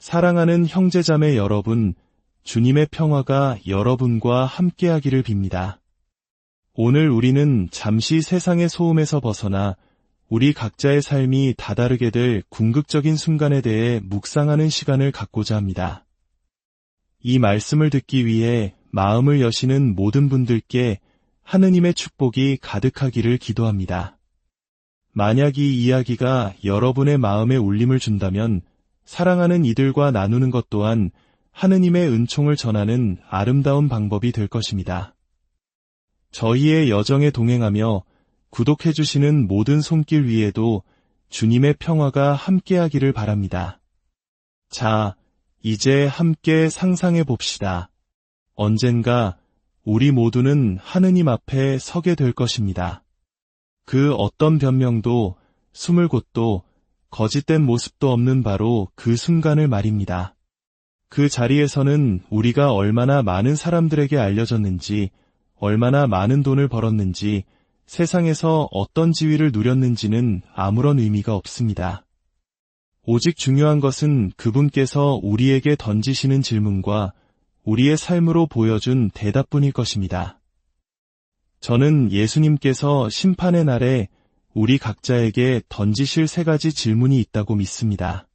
사랑하는 형제자매 여러분, 주님의 평화가 여러분과 함께하기를 빕니다. 오늘 우리는 잠시 세상의 소음에서 벗어나 우리 각자의 삶이 다다르게 될 궁극적인 순간에 대해 묵상하는 시간을 갖고자 합니다. 이 말씀을 듣기 위해 마음을 여시는 모든 분들께 하느님의 축복이 가득하기를 기도합니다. 만약 이 이야기가 여러분의 마음에 울림을 준다면 사랑하는 이들과 나누는 것 또한 하느님의 은총을 전하는 아름다운 방법이 될 것입니다. 저희의 여정에 동행하며 구독해주시는 모든 손길 위에도 주님의 평화가 함께하기를 바랍니다. 자, 이제 함께 상상해 봅시다. 언젠가 우리 모두는 하느님 앞에 서게 될 것입니다. 그 어떤 변명도 숨을 곳도 거짓된 모습도 없는 바로 그 순간을 말입니다. 그 자리에서는 우리가 얼마나 많은 사람들에게 알려졌는지, 얼마나 많은 돈을 벌었는지, 세상에서 어떤 지위를 누렸는지는 아무런 의미가 없습니다. 오직 중요한 것은 그분께서 우리에게 던지시는 질문과 우리의 삶으로 보여준 대답뿐일 것입니다. 저는 예수님께서 심판의 날에 우리 각자에게 던지실 3가지 질문이 있다고 믿습니다.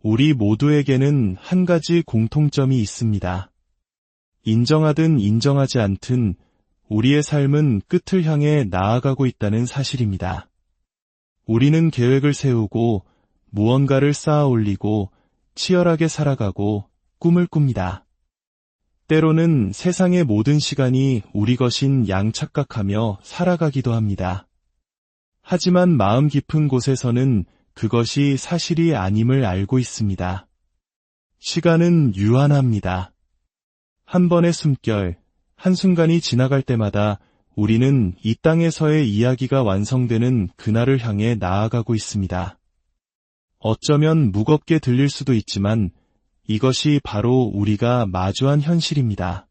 우리 모두에게는 한 가지 공통점이 있습니다. 인정하든 인정하지 않든 우리의 삶은 끝을 향해 나아가고 있다는 사실입니다. 우리는 계획을 세우고 무언가를 쌓아 올리고 치열하게 살아가고 꿈을 꿉니다. 때로는 세상의 모든 시간이 우리 것인 양 착각하며 살아가기도 합니다. 하지만 마음 깊은 곳에서는 그것이 사실이 아님을 알고 있습니다. 시간은 유한합니다. 한 번의 숨결, 한순간이 지나갈 때마다 우리는 이 땅에서의 이야기가 완성되는 그날을 향해 나아가고 있습니다. 어쩌면 무겁게 들릴 수도 있지만 이것이 바로 우리가 마주한 현실입니다.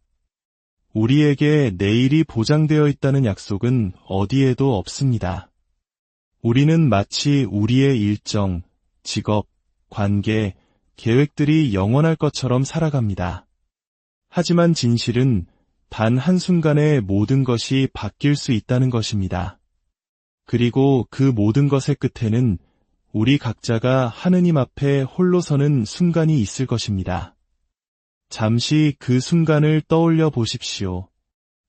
우리에게 내일이 보장되어 있다는 약속은 어디에도 없습니다. 우리는 마치 우리의 일정, 직업, 관계, 계획들이 영원할 것처럼 살아갑니다. 하지만 진실은 단 한순간에 모든 것이 바뀔 수 있다는 것입니다. 그리고 그 모든 것의 끝에는 우리 각자가 하느님 앞에 홀로 서는 순간이 있을 것입니다. 잠시 그 순간을 떠올려 보십시오.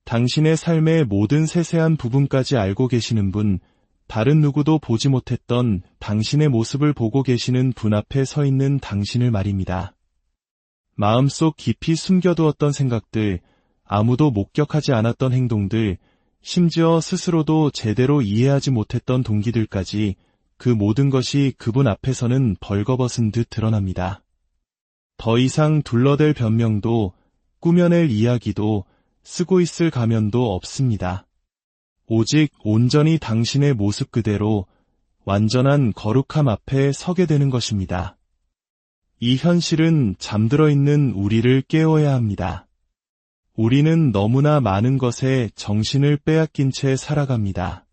당신의 삶의 모든 세세한 부분까지 알고 계시는 분, 다른 누구도 보지 못했던 당신의 모습을 보고 계시는 분 앞에 서 있는 당신을 말입니다. 마음속 깊이 숨겨두었던 생각들, 아무도 목격하지 않았던 행동들, 심지어 스스로도 제대로 이해하지 못했던 동기들까지 그 모든 것이 그분 앞에서는 벌거벗은 듯 드러납니다. 더 이상 둘러댈 변명도 꾸며낼 이야기도 쓰고 있을 가면도 없습니다. 오직 온전히 당신의 모습 그대로 완전한 거룩함 앞에 서게 되는 것입니다. 이 현실은 잠들어 있는 우리를 깨워야 합니다. 우리는 너무나 많은 것에 정신을 빼앗긴 채 살아갑니다.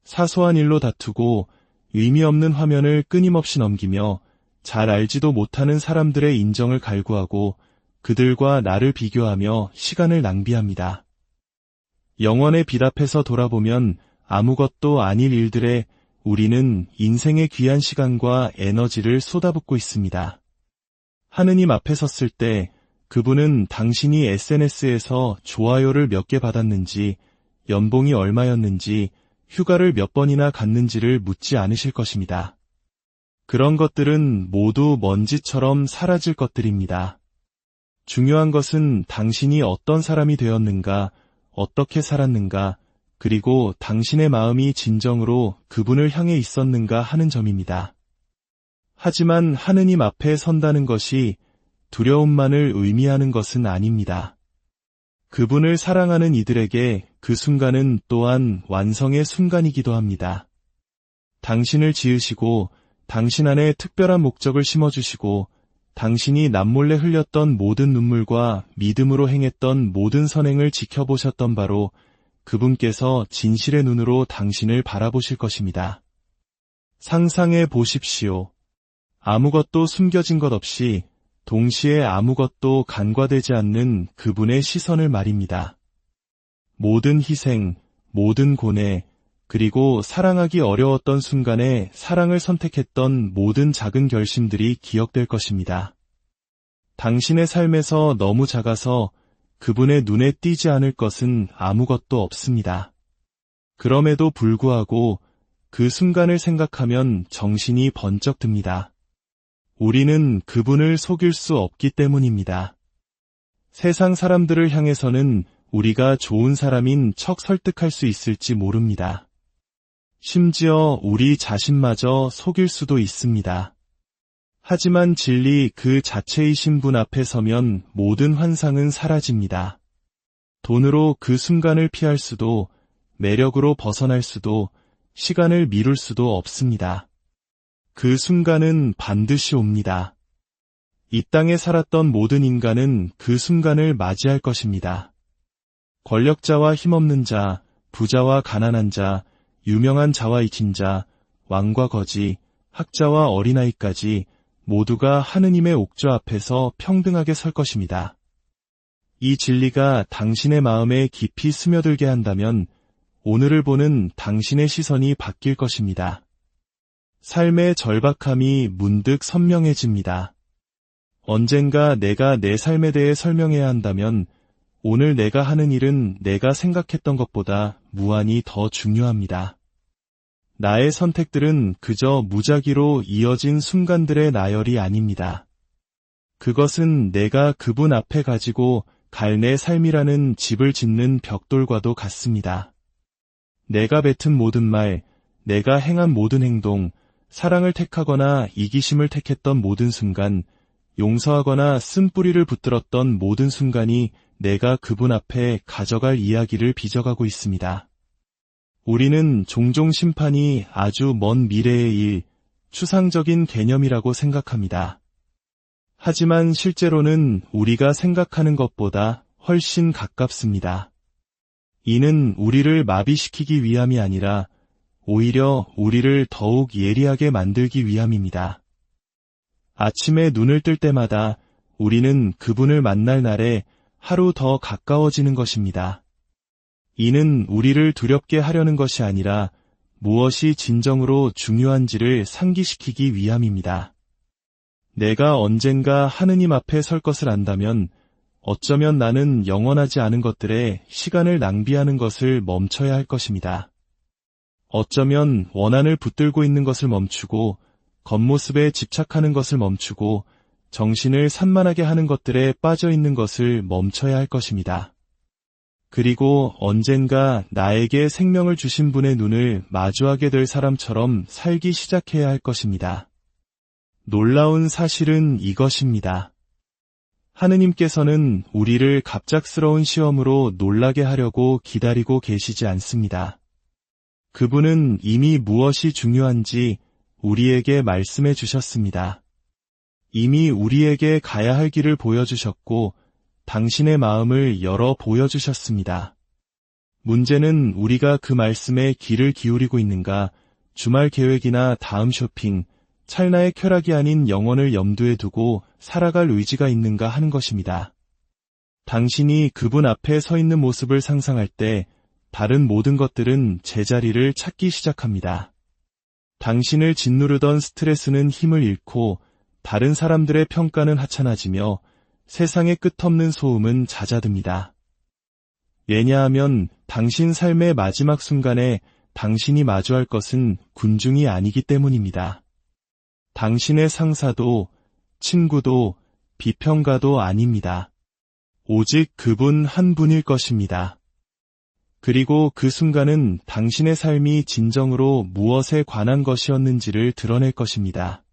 사소한 일로 다투고 의미 없는 화면을 끊임없이 넘기며 잘 알지도 못하는 사람들의 인정을 갈구하고 그들과 나를 비교하며 시간을 낭비합니다. 영원의 빛 앞에서 돌아보면 아무것도 아닐 일들에 우리는 인생의 귀한 시간과 에너지를 쏟아붓고 있습니다. 하느님 앞에 섰을 때 그분은 당신이 SNS에서 좋아요를 몇 개 받았는지, 연봉이 얼마였는지, 휴가를 몇 번이나 갔는지를 묻지 않으실 것입니다. 그런 것들은 모두 먼지처럼 사라질 것들입니다. 중요한 것은 당신이 어떤 사람이 되었는가, 어떻게 살았는가, 그리고 당신의 마음이 진정으로 그분을 향해 있었는가 하는 점입니다. 하지만 하느님 앞에 선다는 것이 두려움만을 의미하는 것은 아닙니다. 그분을 사랑하는 이들에게 그 순간은 또한 완성의 순간이기도 합니다. 당신을 지으시고 당신 안에 특별한 목적을 심어주시고 당신이 남몰래 흘렸던 모든 눈물과 믿음으로 행했던 모든 선행을 지켜보셨던 바로 그분께서 진실의 눈으로 당신을 바라보실 것입니다. 상상해 보십시오. 아무것도 숨겨진 것 없이 동시에 아무것도 간과되지 않는 그분의 시선을 말입니다. 모든 희생, 모든 고뇌, 그리고 사랑하기 어려웠던 순간에 사랑을 선택했던 모든 작은 결심들이 기억될 것입니다. 당신의 삶에서 너무 작아서 그분의 눈에 띄지 않을 것은 아무것도 없습니다. 그럼에도 불구하고 그 순간을 생각하면 정신이 번쩍 듭니다. 우리는 그분을 속일 수 없기 때문입니다. 세상 사람들을 향해서는 우리가 좋은 사람인 척 설득할 수 있을지 모릅니다. 심지어 우리 자신마저 속일 수도 있습니다. 하지만 진리 그 자체이신 분 앞에 서면 모든 환상은 사라집니다. 돈으로 그 순간을 피할 수도, 매력으로 벗어날 수도, 시간을 미룰 수도 없습니다. 그 순간은 반드시 옵니다. 이 땅에 살았던 모든 인간은 그 순간을 맞이할 것입니다. 권력자와 힘없는 자, 부자와 가난한 자, 유명한 자와 익힌 자, 왕과 거지, 학자와 어린아이까지 모두가 하느님의 옥좌 앞에서 평등하게 설 것입니다. 이 진리가 당신의 마음에 깊이 스며들게 한다면 오늘을 보는 당신의 시선이 바뀔 것입니다. 삶의 절박함이 문득 선명해집니다. 언젠가 내가 내 삶에 대해 설명해야 한다면 오늘 내가 하는 일은 내가 생각했던 것보다 무한히 더 중요합니다. 나의 선택들은 그저 무작위로 이어진 순간들의 나열이 아닙니다. 그것은 내가 그분 앞에 가지고 갈 내 삶이라는 집을 짓는 벽돌과도 같습니다. 내가 뱉은 모든 말, 내가 행한 모든 행동, 사랑을 택하거나 이기심을 택했던 모든 순간, 용서하거나 쓴뿌리를 붙들었던 모든 순간이 내가 그분 앞에 가져갈 이야기를 빚어가고 있습니다. 우리는 종종 심판이 아주 먼 미래의 일, 추상적인 개념이라고 생각합니다. 하지만 실제로는 우리가 생각하는 것보다 훨씬 가깝습니다. 이는 우리를 마비시키기 위함이 아니라 오히려 우리를 더욱 예리하게 만들기 위함입니다. 아침에 눈을 뜰 때마다 우리는 그분을 만날 날에 하루 더 가까워지는 것입니다. 이는 우리를 두렵게 하려는 것이 아니라 무엇이 진정으로 중요한지를 상기시키기 위함입니다. 내가 언젠가 하느님 앞에 설 것을 안다면 어쩌면 나는 영원하지 않은 것들에 시간을 낭비하는 것을 멈춰야 할 것입니다. 어쩌면 원한을 붙들고 있는 것을 멈추고 겉모습에 집착하는 것을 멈추고 정신을 산만하게 하는 것들에 빠져 있는 것을 멈춰야 할 것입니다. 그리고 언젠가 나에게 생명을 주신 분의 눈을 마주하게 될 사람처럼 살기 시작해야 할 것입니다. 놀라운 사실은 이것입니다. 하느님께서는 우리를 갑작스러운 시험으로 놀라게 하려고 기다리고 계시지 않습니다. 그분은 이미 무엇이 중요한지 우리에게 말씀해 주셨습니다. 이미 우리에게 가야 할 길을 보여주셨고 당신의 마음을 열어 보여주셨습니다. 문제는 우리가 그 말씀에 귀를 기울이고 있는가, 주말 계획이나 다음 쇼핑, 찰나의 쾌락이 아닌 영혼을 염두에 두고 살아갈 의지가 있는가 하는 것입니다. 당신이 그분 앞에 서 있는 모습을 상상할 때 다른 모든 것들은 제자리를 찾기 시작합니다. 당신을 짓누르던 스트레스는 힘을 잃고 다른 사람들의 평가는 하찮아지며 세상의 끝없는 소음은 잦아듭니다. 왜냐하면 당신 삶의 마지막 순간에 당신이 마주할 것은 군중이 아니기 때문입니다. 당신의 상사도 친구도 비평가도 아닙니다. 오직 그분 한 분일 것입니다. 그리고 그 순간은 당신의 삶이 진정으로 무엇에 관한 것이었는지를 드러낼 것입니다.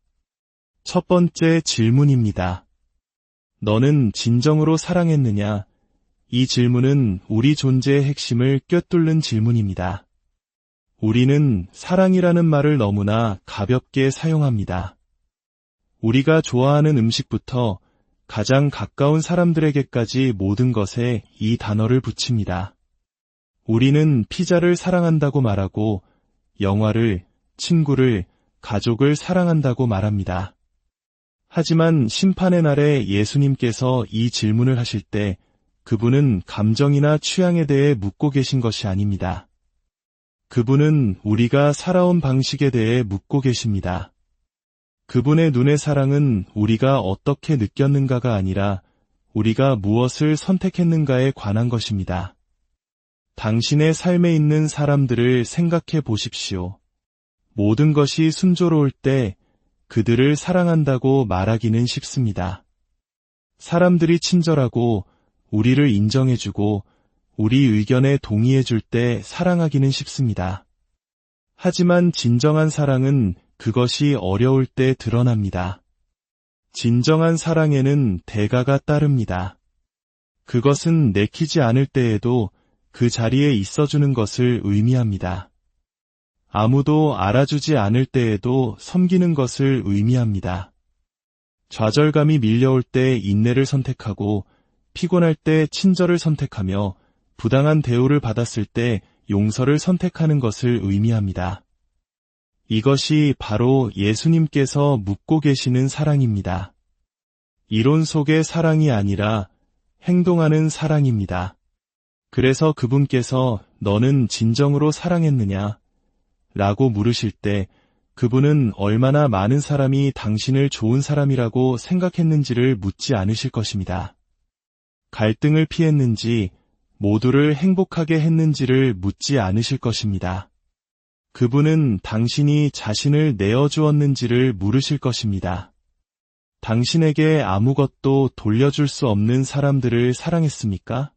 첫 번째 질문입니다. 너는 진정으로 사랑했느냐? 이 질문은 우리 존재의 핵심을 꿰뚫는 질문입니다. 우리는 사랑이라는 말을 너무나 가볍게 사용합니다. 우리가 좋아하는 음식부터 가장 가까운 사람들에게까지 모든 것에 이 단어를 붙입니다. 우리는 피자를 사랑한다고 말하고 영화를, 친구를, 가족을 사랑한다고 말합니다. 하지만 심판의 날에 예수님께서 이 질문을 하실 때 그분은 감정이나 취향에 대해 묻고 계신 것이 아닙니다. 그분은 우리가 살아온 방식에 대해 묻고 계십니다. 그분의 눈의 사랑은 우리가 어떻게 느꼈는가가 아니라 우리가 무엇을 선택했는가에 관한 것입니다. 당신의 삶에 있는 사람들을 생각해 보십시오. 모든 것이 순조로울 때 그들을 사랑한다고 말하기는 쉽습니다. 사람들이 친절하고 우리를 인정해주고 우리 의견에 동의해줄 때 사랑하기는 쉽습니다. 하지만 진정한 사랑은 그것이 어려울 때 드러납니다. 진정한 사랑에는 대가가 따릅니다. 그것은 내키지 않을 때에도 그 자리에 있어주는 것을 의미합니다. 아무도 알아주지 않을 때에도 섬기는 것을 의미합니다. 좌절감이 밀려올 때 인내를 선택하고 피곤할 때 친절을 선택하며 부당한 대우를 받았을 때 용서를 선택하는 것을 의미합니다. 이것이 바로 예수님께서 묻고 계시는 사랑입니다. 이론 속의 사랑이 아니라 행동하는 사랑입니다. 그래서 그분께서 너는 진정으로 사랑했느냐? 라고 물으실 때 그분은 얼마나 많은 사람이 당신을 좋은 사람이라고 생각했는지를 묻지 않으실 것입니다. 갈등을 피했는지 모두를 행복하게 했는지를 묻지 않으실 것입니다. 그분은 당신이 자신을 내어주었는지를 물으실 것입니다. 당신에게 아무것도 돌려줄 수 없는 사람들을 사랑했습니까?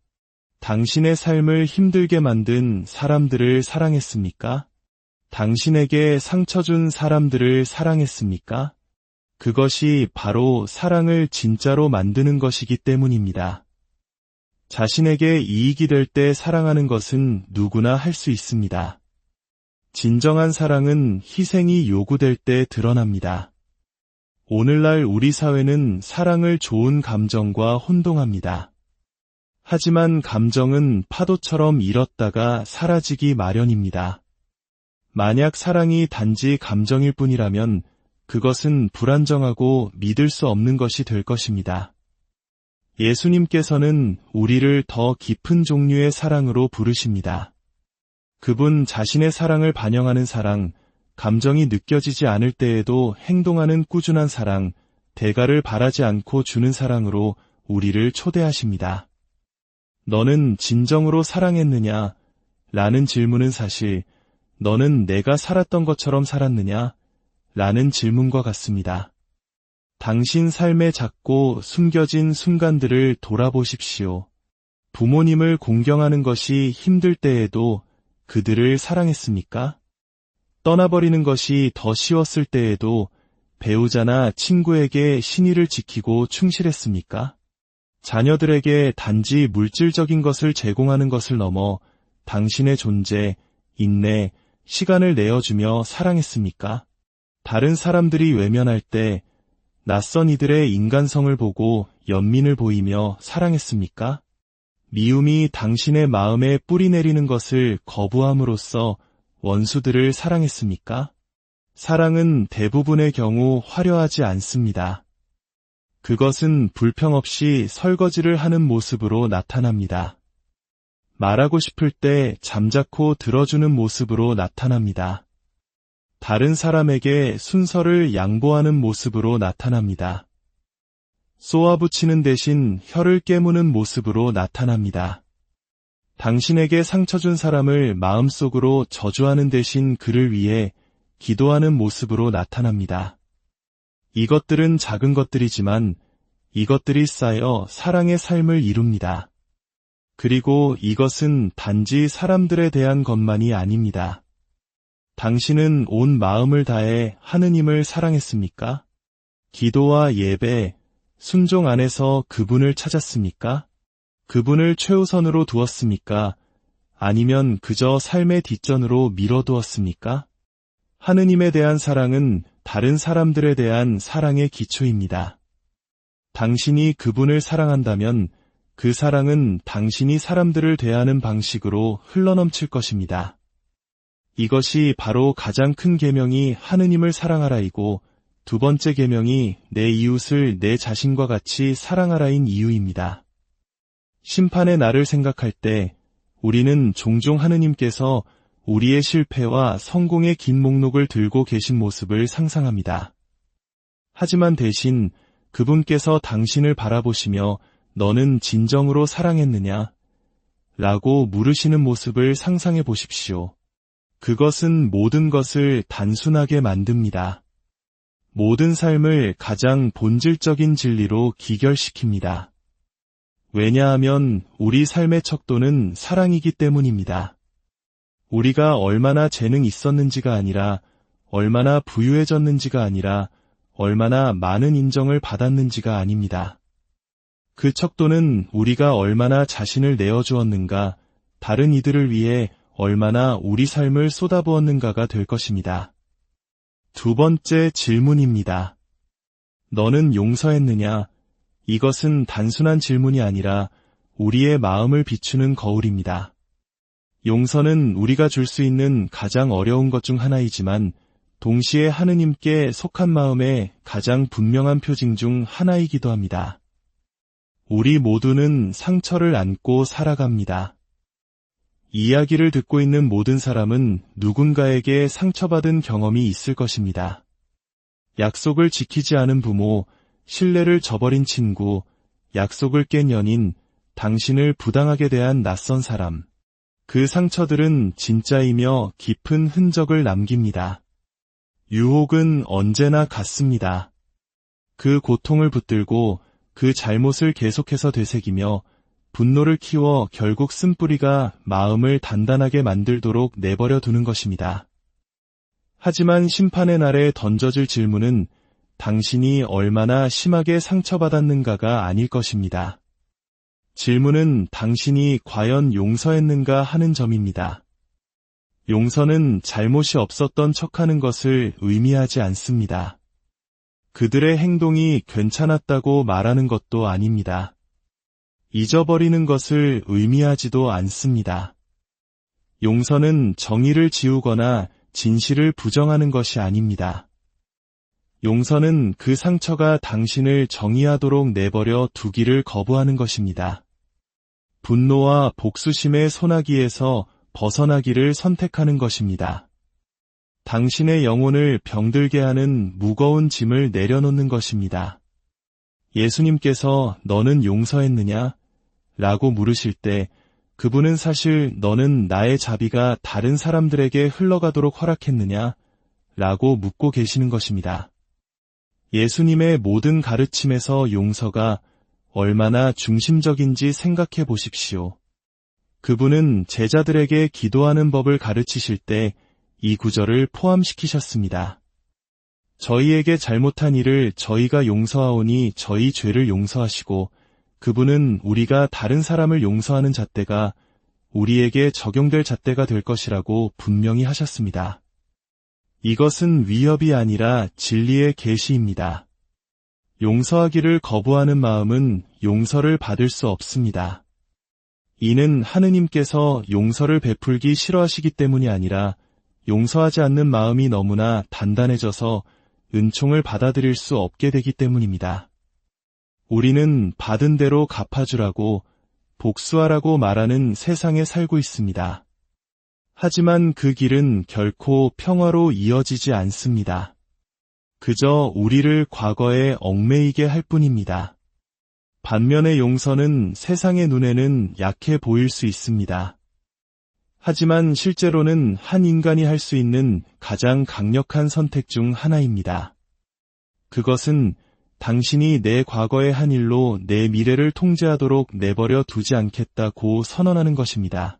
당신의 삶을 힘들게 만든 사람들을 사랑했습니까? 당신에게 상처 준 사람들을 사랑했습니까? 그것이 바로 사랑을 진짜로 만드는 것이기 때문입니다. 자신에게 이익이 될 때 사랑하는 것은 누구나 할 수 있습니다. 진정한 사랑은 희생이 요구될 때 드러납니다. 오늘날 우리 사회는 사랑을 좋은 감정과 혼동합니다. 하지만 감정은 파도처럼 일었다가 사라지기 마련입니다. 만약 사랑이 단지 감정일 뿐이라면 그것은 불안정하고 믿을 수 없는 것이 될 것입니다. 예수님께서는 우리를 더 깊은 종류의 사랑으로 부르십니다. 그분 자신의 사랑을 반영하는 사랑, 감정이 느껴지지 않을 때에도 행동하는 꾸준한 사랑, 대가를 바라지 않고 주는 사랑으로 우리를 초대하십니다. 너는 진정으로 사랑했느냐? 라는 질문은 사실 너는 내가 살았던 것처럼 살았느냐? 라는 질문과 같습니다. 당신 삶의 작고 숨겨진 순간들을 돌아보십시오. 부모님을 공경하는 것이 힘들 때에도 그들을 사랑했습니까? 떠나버리는 것이 더 쉬웠을 때에도 배우자나 친구에게 신의를 지키고 충실했습니까? 자녀들에게 단지 물질적인 것을 제공하는 것을 넘어 당신의 존재, 인내, 시간을 내어주며 사랑했습니까? 다른 사람들이 외면할 때 낯선 이들의 인간성을 보고 연민을 보이며 사랑했습니까? 미움이 당신의 마음에 뿌리 내리는 것을 거부함으로써 원수들을 사랑했습니까? 사랑은 대부분의 경우 화려하지 않습니다. 그것은 불평 없이 설거지를 하는 모습으로 나타납니다. 말하고 싶을 때 잠자코 들어주는 모습으로 나타납니다. 다른 사람에게 순서를 양보하는 모습으로 나타납니다. 쏘아붙이는 대신 혀를 깨무는 모습으로 나타납니다. 당신에게 상처 준 사람을 마음속으로 저주하는 대신 그를 위해 기도하는 모습으로 나타납니다. 이것들은 작은 것들이지만 이것들이 쌓여 사랑의 삶을 이룹니다. 그리고 이것은 단지 사람들에 대한 것만이 아닙니다. 당신은 온 마음을 다해 하느님을 사랑했습니까? 기도와 예배, 순종 안에서 그분을 찾았습니까? 그분을 최우선으로 두었습니까? 아니면 그저 삶의 뒷전으로 밀어두었습니까? 하느님에 대한 사랑은 다른 사람들에 대한 사랑의 기초입니다. 당신이 그분을 사랑한다면 그 사랑은 당신이 사람들을 대하는 방식으로 흘러넘칠 것입니다. 이것이 바로 가장 큰 계명이 하느님을 사랑하라이고 두 번째 계명이 내 이웃을 내 자신과 같이 사랑하라인 이유입니다. 심판의 날을 생각할 때 우리는 종종 하느님께서 우리의 실패와 성공의 긴 목록을 들고 계신 모습을 상상합니다. 하지만 대신 그분께서 당신을 바라보시며 너는 진정으로 사랑했느냐? 라고 물으시는 모습을 상상해 보십시오. 그것은 모든 것을 단순하게 만듭니다. 모든 삶을 가장 본질적인 진리로 기결시킵니다. 왜냐하면 우리 삶의 척도는 사랑이기 때문입니다. 우리가 얼마나 재능 있었는지가 아니라 얼마나 부유해졌는지가 아니라 얼마나 많은 인정을 받았는지가 아닙니다. 그 척도는 우리가 얼마나 자신을 내어주었는가, 다른 이들을 위해 얼마나 우리 삶을 쏟아부었는가가 될 것입니다. 두 번째 질문입니다. 너는 용서했느냐? 이것은 단순한 질문이 아니라 우리의 마음을 비추는 거울입니다. 용서는 우리가 줄 수 있는 가장 어려운 것 중 하나이지만 동시에 하느님께 속한 마음의 가장 분명한 표징 중 하나이기도 합니다. 우리 모두는 상처를 안고 살아갑니다. 이야기를 듣고 있는 모든 사람은 누군가에게 상처받은 경험이 있을 것입니다. 약속을 지키지 않은 부모, 신뢰를 저버린 친구, 약속을 깬 연인, 당신을 부당하게 대한 낯선 사람. 그 상처들은 진짜이며 깊은 흔적을 남깁니다. 유혹은 언제나 같습니다. 그 고통을 붙들고 그 잘못을 계속해서 되새기며 분노를 키워 결국 쓴뿌리가 마음을 단단하게 만들도록 내버려 두는 것입니다. 하지만 심판의 날에 던져질 질문은 당신이 얼마나 심하게 상처받았는가가 아닐 것입니다. 질문은 당신이 과연 용서했는가 하는 점입니다. 용서는 잘못이 없었던 척하는 것을 의미하지 않습니다. 그들의 행동이 괜찮았다고 말하는 것도 아닙니다. 잊어버리는 것을 의미하지도 않습니다. 용서는 정의를 지우거나 진실을 부정하는 것이 아닙니다. 용서는 그 상처가 당신을 정의하도록 내버려 두기를 거부하는 것입니다. 분노와 복수심의 소나기에서 벗어나기를 선택하는 것입니다. 당신의 영혼을 병들게 하는 무거운 짐을 내려놓는 것입니다. 예수님께서 너는 용서했느냐? 라고 물으실 때 그분은 사실 너는 나의 자비가 다른 사람들에게 흘러가도록 허락했느냐? 라고 묻고 계시는 것입니다. 예수님의 모든 가르침에서 용서가 얼마나 중심적인지 생각해 보십시오. 그분은 제자들에게 기도하는 법을 가르치실 때 이 구절을 포함시키셨습니다. 저희에게 잘못한 일을 저희가 용서하오니 저희 죄를 용서하시고 그분은 우리가 다른 사람을 용서하는 잣대가 우리에게 적용될 잣대가 될 것이라고 분명히 하셨습니다. 이것은 위협이 아니라 진리의 계시입니다. 용서하기를 거부하는 마음은 용서를 받을 수 없습니다. 이는 하느님께서 용서를 베풀기 싫어하시기 때문이 아니라 용서하지 않는 마음이 너무나 단단해져서 은총을 받아들일 수 없게 되기 때문입니다. 우리는 받은 대로 갚아주라고 복수하라고 말하는 세상에 살고 있습니다. 하지만 그 길은 결코 평화로 이어지지 않습니다. 그저 우리를 과거에 얽매이게 할 뿐입니다. 반면에 용서는 세상의 눈에는 약해 보일 수 있습니다. 하지만 실제로는 한 인간이 할 수 있는 가장 강력한 선택 중 하나입니다. 그것은 당신이 내 과거의 한 일로 내 미래를 통제하도록 내버려 두지 않겠다고 선언하는 것입니다.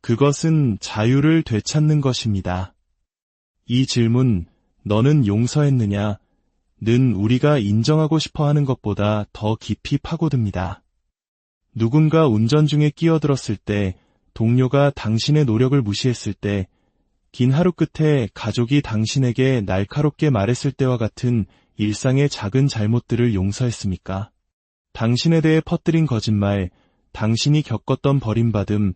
그것은 자유를 되찾는 것입니다. 이 질문, 너는 용서했느냐? 는 우리가 인정하고 싶어 하는 것보다 더 깊이 파고듭니다. 누군가 운전 중에 끼어들었을 때, 동료가 당신의 노력을 무시했을 때, 긴 하루 끝에 가족이 당신에게 날카롭게 말했을 때와 같은 일상의 작은 잘못들을 용서했습니까? 당신에 대해 퍼뜨린 거짓말, 당신이 겪었던 버림받음,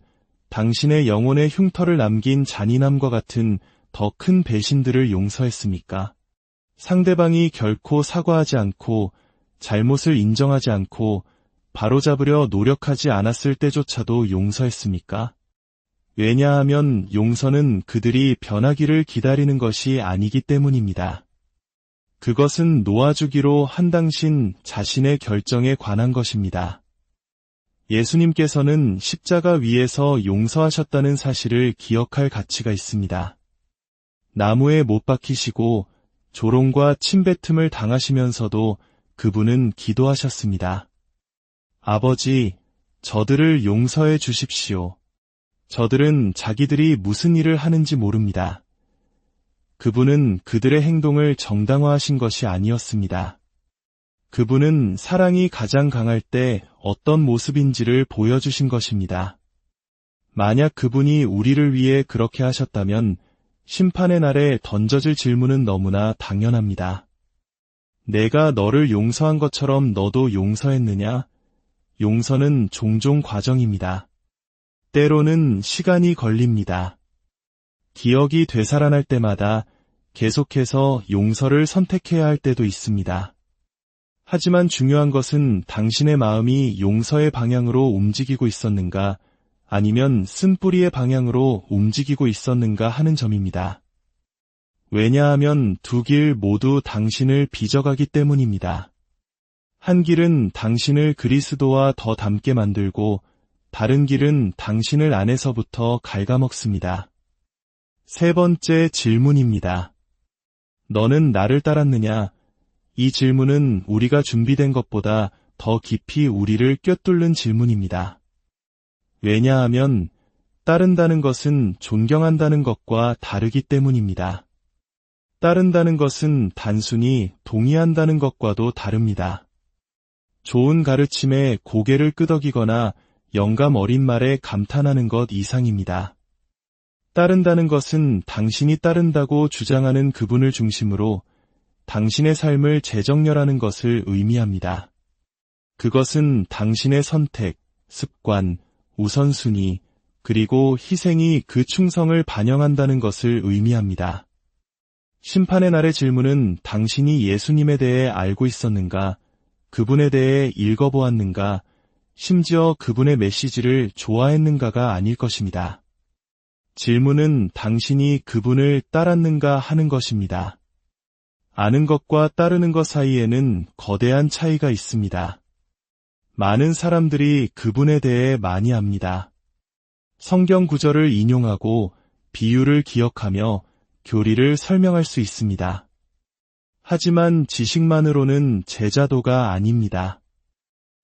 당신의 영혼의 흉터를 남긴 잔인함과 같은 더 큰 배신들을 용서했습니까? 상대방이 결코 사과하지 않고 잘못을 인정하지 않고 바로잡으려 노력하지 않았을 때조차도 용서했습니까? 왜냐하면 용서는 그들이 변하기를 기다리는 것이 아니기 때문입니다. 그것은 놓아주기로 한 당신 자신의 결정에 관한 것입니다. 예수님께서는 십자가 위에서 용서하셨다는 사실을 기억할 가치가 있습니다. 나무에 못 박히시고 조롱과 침뱉음을 당하시면서도 그분은 기도하셨습니다. 아버지, 저들을 용서해 주십시오. 저들은 자기들이 무슨 일을 하는지 모릅니다. 그분은 그들의 행동을 정당화하신 것이 아니었습니다. 그분은 사랑이 가장 강할 때 어떤 모습인지를 보여주신 것입니다. 만약 그분이 우리를 위해 그렇게 하셨다면 심판의 날에 던져질 질문은 너무나 당연합니다. 내가 너를 용서한 것처럼 너도 용서했느냐? 용서는 종종 과정입니다. 때로는 시간이 걸립니다. 기억이 되살아날 때마다 계속해서 용서를 선택해야 할 때도 있습니다. 하지만 중요한 것은 당신의 마음이 용서의 방향으로 움직이고 있었는가, 아니면 쓴뿌리의 방향으로 움직이고 있었는가 하는 점입니다. 왜냐하면 두 길 모두 당신을 빚어가기 때문입니다. 한 길은 당신을 그리스도와 더 닮게 만들고 다른 길은 당신을 안에서부터 갉아먹습니다. 세 번째 질문입니다. 너는 나를 따랐느냐? 이 질문은 우리가 준비된 것보다 더 깊이 우리를 꿰뚫는 질문입니다. 왜냐하면 따른다는 것은 존경한다는 것과 다르기 때문입니다. 따른다는 것은 단순히 동의한다는 것과도 다릅니다. 좋은 가르침에 고개를 끄덕이거나 영감 어린 말에 감탄하는 것 이상입니다. 따른다는 것은 당신이 따른다고 주장하는 그분을 중심으로 당신의 삶을 재정렬하는 것을 의미합니다. 그것은 당신의 선택, 습관, 우선순위, 그리고 희생이 그 충성을 반영한다는 것을 의미합니다. 심판의 날의 질문은 당신이 예수님에 대해 알고 있었는가, 그분에 대해 읽어보았는가, 심지어 그분의 메시지를 좋아했는가가 아닐 것입니다. 질문은 당신이 그분을 따랐는가 하는 것입니다. 아는 것과 따르는 것 사이에는 거대한 차이가 있습니다. 많은 사람들이 그분에 대해 많이 압니다. 성경 구절을 인용하고 비유를 기억하며 교리를 설명할 수 있습니다. 하지만 지식만으로는 제자도가 아닙니다.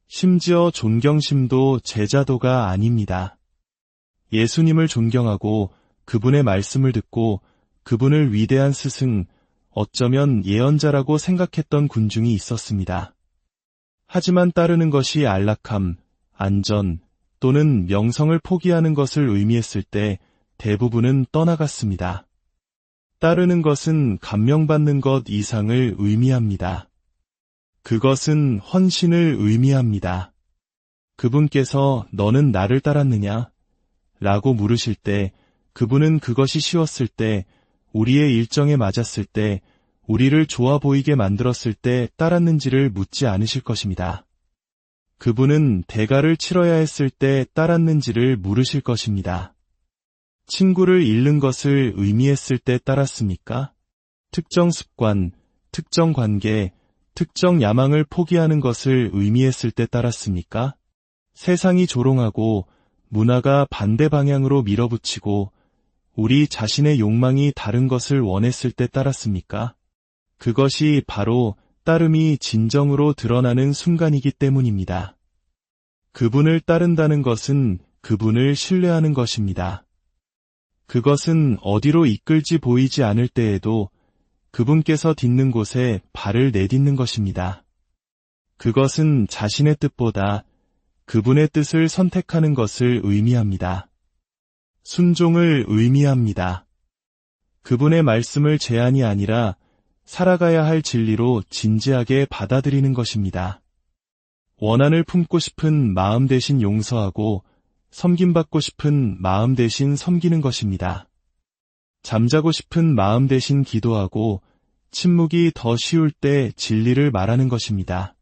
심지어 존경심도 제자도가 아닙니다. 예수님을 존경하고 그분의 말씀을 듣고 그분을 위대한 스승, 어쩌면 예언자라고 생각했던 군중이 있었습니다. 하지만 따르는 것이 안락함, 안전 또는 명성을 포기하는 것을 의미했을 때 대부분은 떠나갔습니다. 따르는 것은 감명받는 것 이상을 의미합니다. 그것은 헌신을 의미합니다. 그분께서 너는 나를 따랐느냐? 라고 물으실 때 그분은 그것이 쉬웠을 때, 우리의 일정에 맞았을 때, 우리를 좋아 보이게 만들었을 때 따랐는지를 묻지 않으실 것입니다. 그분은 대가를 치러야 했을 때 따랐는지를 물으실 것입니다. 친구를 잃는 것을 의미했을 때 따랐습니까? 특정 습관, 특정 관계, 특정 야망을 포기하는 것을 의미했을 때 따랐습니까? 세상이 조롱하고 문화가 반대 방향으로 밀어붙이고 우리 자신의 욕망이 다른 것을 원했을 때 따랐습니까? 그것이 바로 따름이 진정으로 드러나는 순간이기 때문입니다. 그분을 따른다는 것은 그분을 신뢰하는 것입니다. 그것은 어디로 이끌지 보이지 않을 때에도 그분께서 딛는 곳에 발을 내딛는 것입니다. 그것은 자신의 뜻보다 그분의 뜻을 선택하는 것을 의미합니다. 순종을 의미합니다. 그분의 말씀을 제안이 아니라 살아가야 할 진리로 진지하게 받아들이는 것입니다. 원한을 품고 싶은 마음 대신 용서하고 섬김받고 싶은 마음 대신 섬기는 것입니다. 잠자고 싶은 마음 대신 기도하고 침묵이 더 쉬울 때 진리를 말하는 것입니다.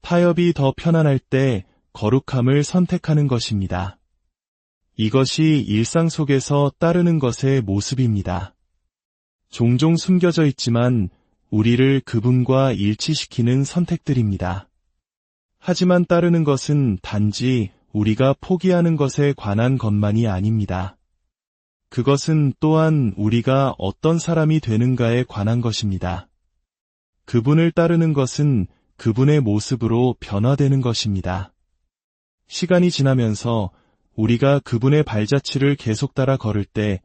타협이 더 편안할 때 거룩함을 선택하는 것입니다. 이것이 일상 속에서 따르는 것의 모습입니다. 종종 숨겨져 있지만 우리를 그분과 일치시키는 선택들입니다. 하지만 따르는 것은 단지 우리가 포기하는 것에 관한 것만이 아닙니다. 그것은 또한 우리가 어떤 사람이 되는가에 관한 것입니다. 그분을 따르는 것은 그분의 모습으로 변화되는 것입니다. 시간이 지나면서 우리가 그분의 발자취를 계속 따라 걸을 때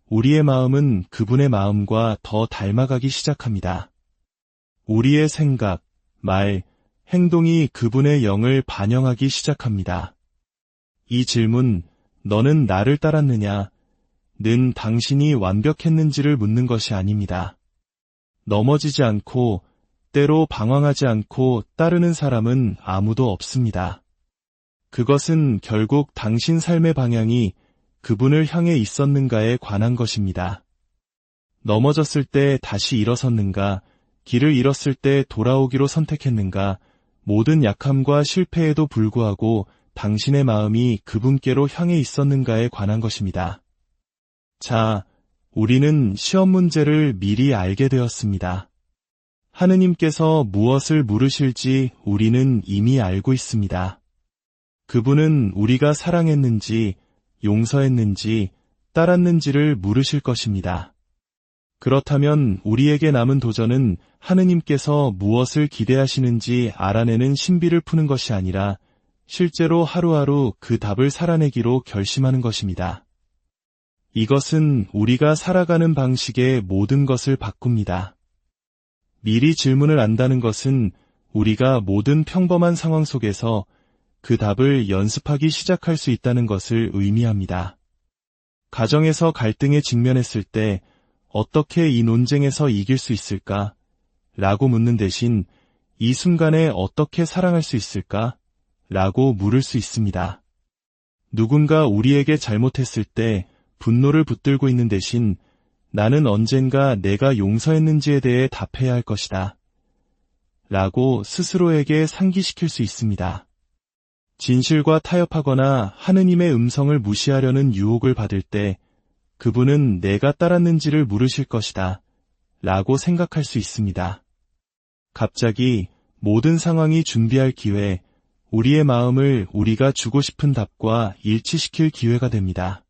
우리의 마음은 그분의 마음과 더 닮아가기 시작합니다. 우리의 생각, 말, 행동이 그분의 영을 반영하기 시작합니다. 이 질문, 너는 나를 따랐느냐? 는 당신이 완벽했는지를 묻는 것이 아닙니다. 넘어지지 않고 때로 방황하지 않고 따르는 사람은 아무도 없습니다. 그것은 결국 당신 삶의 방향이 그분을 향해 있었는가에 관한 것입니다. 넘어졌을 때 다시 일어섰는가, 길을 잃었을 때 돌아오기로 선택했는가, 모든 약함과 실패에도 불구하고 당신의 마음이 그분께로 향해 있었는가에 관한 것입니다. 자, 우리는 시험 문제를 미리 알게 되었습니다. 하느님께서 무엇을 물으실지 우리는 이미 알고 있습니다. 그분은 우리가 사랑했는지, 용서했는지, 따랐는지를 물으실 것입니다. 그렇다면 우리에게 남은 도전은 하느님께서 무엇을 기대하시는지 알아내는 신비를 푸는 것이 아니라 실제로 하루하루 그 답을 살아내기로 결심하는 것입니다. 이것은 우리가 살아가는 방식의 모든 것을 바꿉니다. 미리 질문을 안다는 것은 우리가 모든 평범한 상황 속에서 그 답을 연습하기 시작할 수 있다는 것을 의미합니다. 가정에서 갈등에 직면했을 때 어떻게 이 논쟁에서 이길 수 있을까? 라고 묻는 대신 이 순간에 어떻게 사랑할 수 있을까? 라고 물을 수 있습니다. 누군가 우리에게 잘못했을 때 분노를 붙들고 있는 대신 나는 언젠가 내가 용서했는지에 대해 답해야 할 것이다. 라고 스스로에게 상기시킬 수 있습니다. 진실과 타협하거나 하느님의 음성을 무시하려는 유혹을 받을 때 그분은 내가 따랐는지를 물으실 것이다. 라고 생각할 수 있습니다. 갑자기 모든 상황이 준비할 기회, 우리의 마음을 우리가 주고 싶은 답과 일치시킬 기회가 됩니다.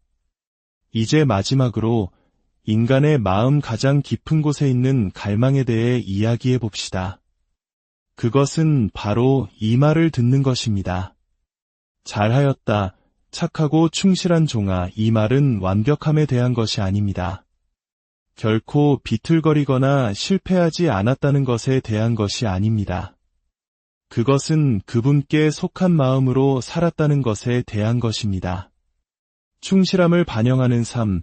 이제 마지막으로 인간의 마음 가장 깊은 곳에 있는 갈망에 대해 이야기해 봅시다. 그것은 바로 이 말을 듣는 것입니다. 잘하였다, 착하고 충실한 종아. 이 말은 완벽함에 대한 것이 아닙니다. 결코 비틀거리거나 실패하지 않았다는 것에 대한 것이 아닙니다. 그것은 그분께 속한 마음으로 살았다는 것에 대한 것입니다. 충실함을 반영하는 삶,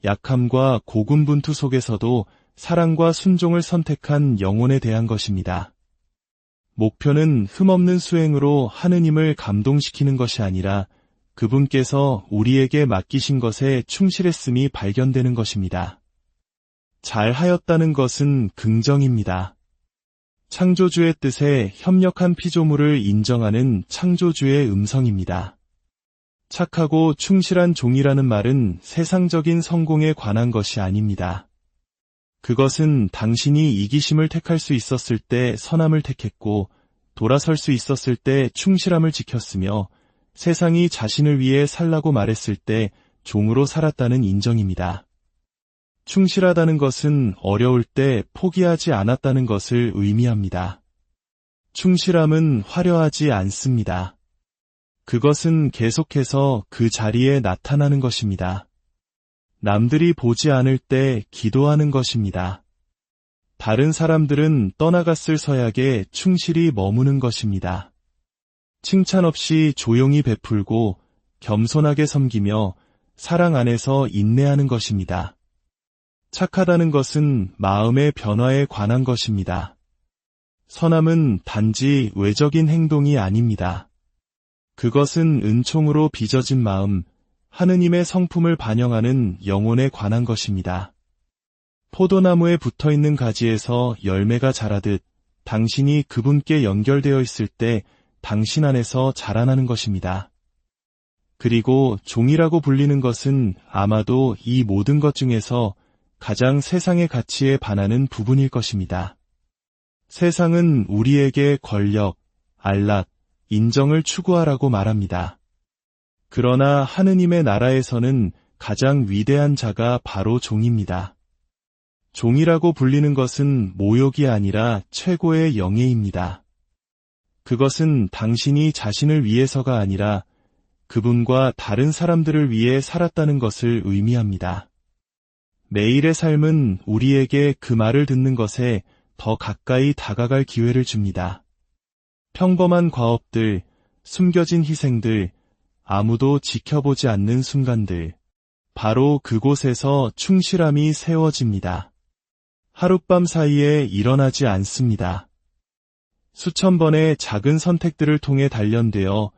약함과 고군분투 속에서도 사랑과 순종을 선택한 영혼에 대한 것입니다. 목표는 흠없는 수행으로 하느님을 감동시키는 것이 아니라 그분께서 우리에게 맡기신 것에 충실했음이 발견되는 것입니다. 잘하였다는 것은 긍정입니다. 창조주의 뜻에 협력한 피조물을 인정하는 창조주의 음성입니다. 착하고 충실한 종이라는 말은 세상적인 성공에 관한 것이 아닙니다. 그것은 당신이 이기심을 택할 수 있었을 때 선함을 택했고 돌아설 수 있었을 때 충실함을 지켰으며 세상이 자신을 위해 살라고 말했을 때 종으로 살았다는 인정입니다. 충실하다는 것은 어려울 때 포기하지 않았다는 것을 의미합니다. 충실함은 화려하지 않습니다. 그것은 계속해서 그 자리에 나타나는 것입니다. 남들이 보지 않을 때 기도하는 것입니다. 다른 사람들은 떠나갔을 서약에 충실히 머무는 것입니다. 칭찬 없이 조용히 베풀고 겸손하게 섬기며 사랑 안에서 인내하는 것입니다. 착하다는 것은 마음의 변화에 관한 것입니다. 선함은 단지 외적인 행동이 아닙니다. 그것은 은총으로 빚어진 마음, 하느님의 성품을 반영하는 영혼에 관한 것입니다. 포도나무에 붙어있는 가지에서 열매가 자라듯 당신이 그분께 연결되어 있을 때 당신 안에서 자라나는 것입니다. 그리고 종이라고 불리는 것은 아마도 이 모든 것 중에서 가장 세상의 가치에 반하는 부분일 것입니다. 세상은 우리에게 권력, 안락, 인정을 추구하라고 말합니다. 그러나 하느님의 나라에서는 가장 위대한 자가 바로 종입니다. 종이라고 불리는 것은 모욕이 아니라 최고의 영예입니다. 그것은 당신이 자신을 위해서가 아니라 그분과 다른 사람들을 위해 살았다는 것을 의미합니다. 매일의 삶은 우리에게 그 말을 듣는 것에 더 가까이 다가갈 기회를 줍니다. 평범한 과업들, 숨겨진 희생들, 아무도 지켜보지 않는 순간들, 바로 그곳에서 충실함이 세워집니다. 하룻밤 사이에 일어나지 않습니다. 수천 번의 작은 선택들을 통해 단련되어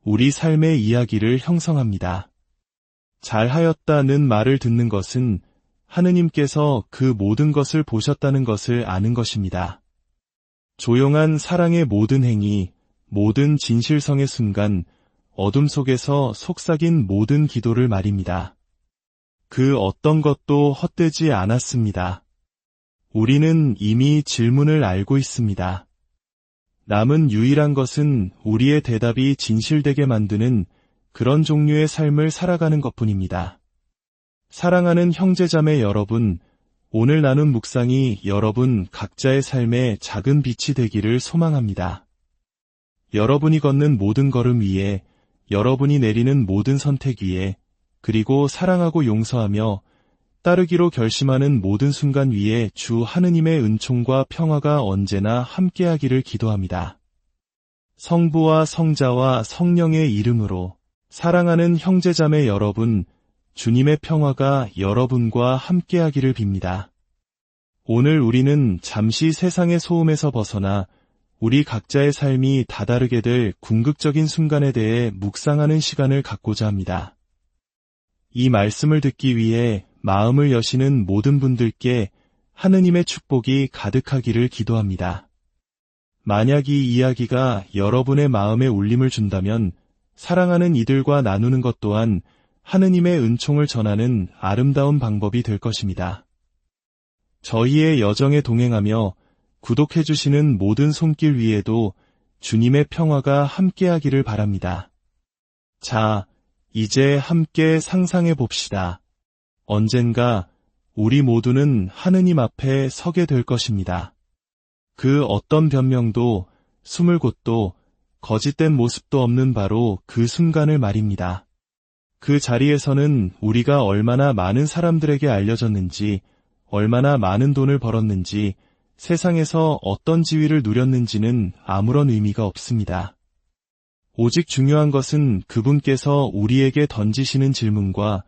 우리 삶의 이야기를 형성합니다. 잘하였다는 말을 듣는 것은 하느님께서 그 모든 것을 보셨다는 것을 아는 것입니다. 조용한 사랑의 모든 행위, 모든 진실성의 순간, 어둠 속에서 속삭인 모든 기도를 말입니다. 그 어떤 것도 헛되지 않았습니다. 우리는 이미 질문을 알고 있습니다. 남은 유일한 것은 우리의 대답이 진실되게 만드는 그런 종류의 삶을 살아가는 것뿐입니다. 사랑하는 형제자매 여러분, 오늘 나눈 묵상이 여러분 각자의 삶에 작은 빛이 되기를 소망합니다. 여러분이 걷는 모든 걸음 위에, 여러분이 내리는 모든 선택 위에, 그리고 사랑하고 용서하며 따르기로 결심하는 모든 순간 위에 주 하느님의 은총과 평화가 언제나 함께하기를 기도합니다. 성부와 성자와 성령의 이름으로 사랑하는 형제자매 여러분, 주님의 평화가 여러분과 함께하기를 빕니다. 오늘 우리는 잠시 세상의 소음에서 벗어나 우리 각자의 삶이 다다르게 될 궁극적인 순간에 대해 묵상하는 시간을 갖고자 합니다. 이 말씀을 듣기 위해 마음을 여시는 모든 분들께 하느님의 축복이 가득하기를 기도합니다. 만약 이 이야기가 여러분의 마음에 울림을 준다면 사랑하는 이들과 나누는 것 또한 하느님의 은총을 전하는 아름다운 방법이 될 것입니다. 저희의 여정에 동행하며 구독해주시는 모든 손길 위에도 주님의 평화가 함께하기를 바랍니다. 자, 이제 함께 상상해 봅시다. 언젠가 우리 모두는 하느님 앞에 서게 될 것입니다. 그 어떤 변명도, 숨을 곳도, 거짓된 모습도 없는 바로 그 순간을 말입니다. 그 자리에서는 우리가 얼마나 많은 사람들에게 알려졌는지, 얼마나 많은 돈을 벌었는지, 세상에서 어떤 지위를 누렸는지는 아무런 의미가 없습니다. 오직 중요한 것은 그분께서 우리에게 던지시는 질문과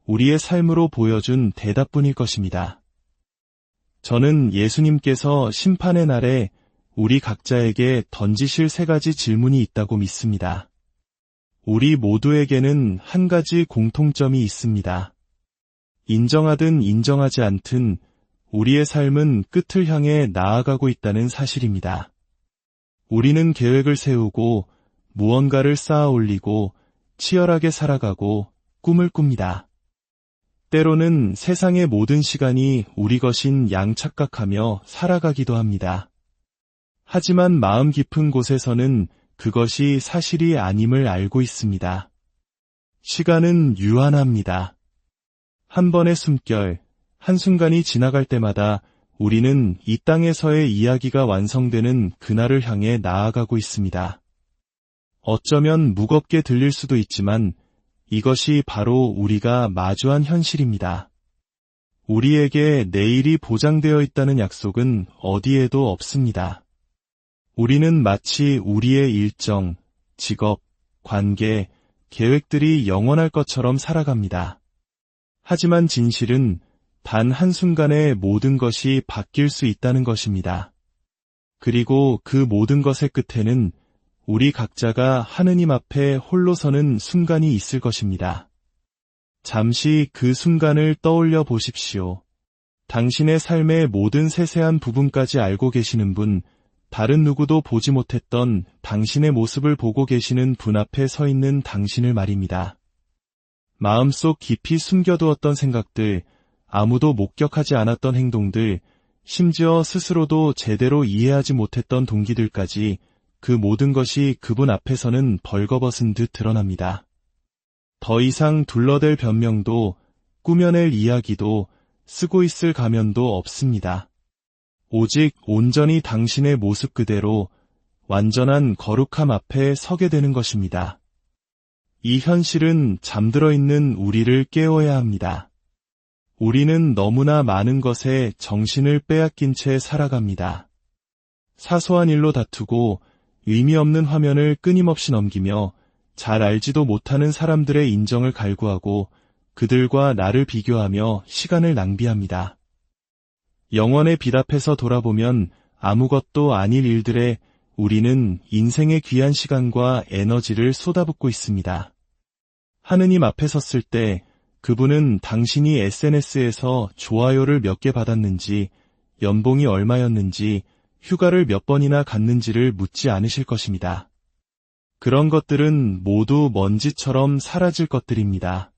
우리의 삶으로 보여준 대답뿐일 것입니다. 저는 예수님께서 심판의 날에 우리 각자에게 던지실 3가지 질문이 있다고 믿습니다. 우리 모두에게는 한 가지 공통점이 있습니다. 인정하든 인정하지 않든 우리의 삶은 끝을 향해 나아가고 있다는 사실입니다. 우리는 계획을 세우고 무언가를 쌓아 올리고 치열하게 살아가고 꿈을 꿉니다. 때로는 세상의 모든 시간이 우리 것인 양 착각하며 살아가기도 합니다. 하지만 마음 깊은 곳에서는 그것이 사실이 아님을 알고 있습니다. 시간은 유한합니다. 한 번의 숨결, 한순간이 지나갈 때마다 우리는 이 땅에서의 이야기가 완성되는 그날을 향해 나아가고 있습니다. 어쩌면 무겁게 들릴 수도 있지만 이것이 바로 우리가 마주한 현실입니다. 우리에게 내일이 보장되어 있다는 약속은 어디에도 없습니다. 우리는 마치 우리의 일정, 직업, 관계, 계획들이 영원할 것처럼 살아갑니다. 하지만 진실은 단 한순간에 모든 것이 바뀔 수 있다는 것입니다. 그리고 그 모든 것의 끝에는 우리 각자가 하느님 앞에 홀로 서는 순간이 있을 것입니다. 잠시 그 순간을 떠올려 보십시오. 당신의 삶의 모든 세세한 부분까지 알고 계시는 분, 다른 누구도 보지 못했던 당신의 모습을 보고 계시는 분 앞에 서 있는 당신을 말입니다. 마음속 깊이 숨겨두었던 생각들, 아무도 목격하지 않았던 행동들, 심지어 스스로도 제대로 이해하지 못했던 동기들까지 그 모든 것이 그분 앞에서는 벌거벗은 듯 드러납니다. 더 이상 둘러댈 변명도 꾸며낼 이야기도 쓰고 있을 가면도 없습니다. 오직 온전히 당신의 모습 그대로 완전한 거룩함 앞에 서게 되는 것입니다. 이 현실은 잠들어 있는 우리를 깨워야 합니다. 우리는 너무나 많은 것에 정신을 빼앗긴 채 살아갑니다. 사소한 일로 다투고 의미 없는 화면을 끊임없이 넘기며 잘 알지도 못하는 사람들의 인정을 갈구하고 그들과 나를 비교하며 시간을 낭비합니다. 영원의 빛 앞에서 돌아보면 아무것도 아닐 일들에 우리는 인생의 귀한 시간과 에너지를 쏟아붓고 있습니다. 하느님 앞에 섰을 때 그분은 당신이 SNS에서 좋아요를 몇 개 받았는지, 연봉이 얼마였는지, 휴가를 몇 번이나 갔는지를 묻지 않으실 것입니다. 그런 것들은 모두 먼지처럼 사라질 것들입니다.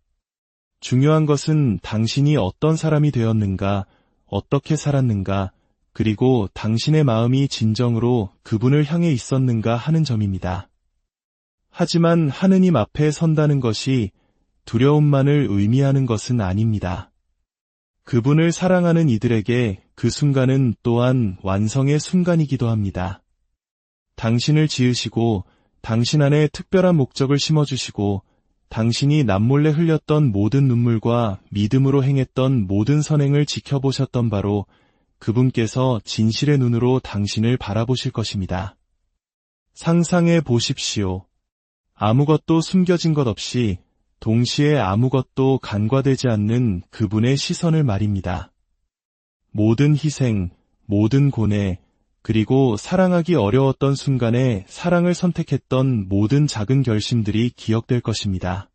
중요한 것은 당신이 어떤 사람이 되었는가, 어떻게 살았는가, 그리고 당신의 마음이 진정으로 그분을 향해 있었는가 하는 점입니다. 하지만 하느님 앞에 선다는 것이 두려움만을 의미하는 것은 아닙니다. 그분을 사랑하는 이들에게 그 순간은 또한 완성의 순간이기도 합니다. 당신을 지으시고 당신 안에 특별한 목적을 심어주시고 당신이 남몰래 흘렸던 모든 눈물과 믿음으로 행했던 모든 선행을 지켜보셨던 바로 그분께서 진실의 눈으로 당신을 바라보실 것입니다. 상상해 보십시오. 아무것도 숨겨진 것 없이 동시에 아무것도 간과되지 않는 그분의 시선을 말입니다. 모든 희생, 모든 고뇌, 그리고 사랑하기 어려웠던 순간에 사랑을 선택했던 모든 작은 결심들이 기억될 것입니다.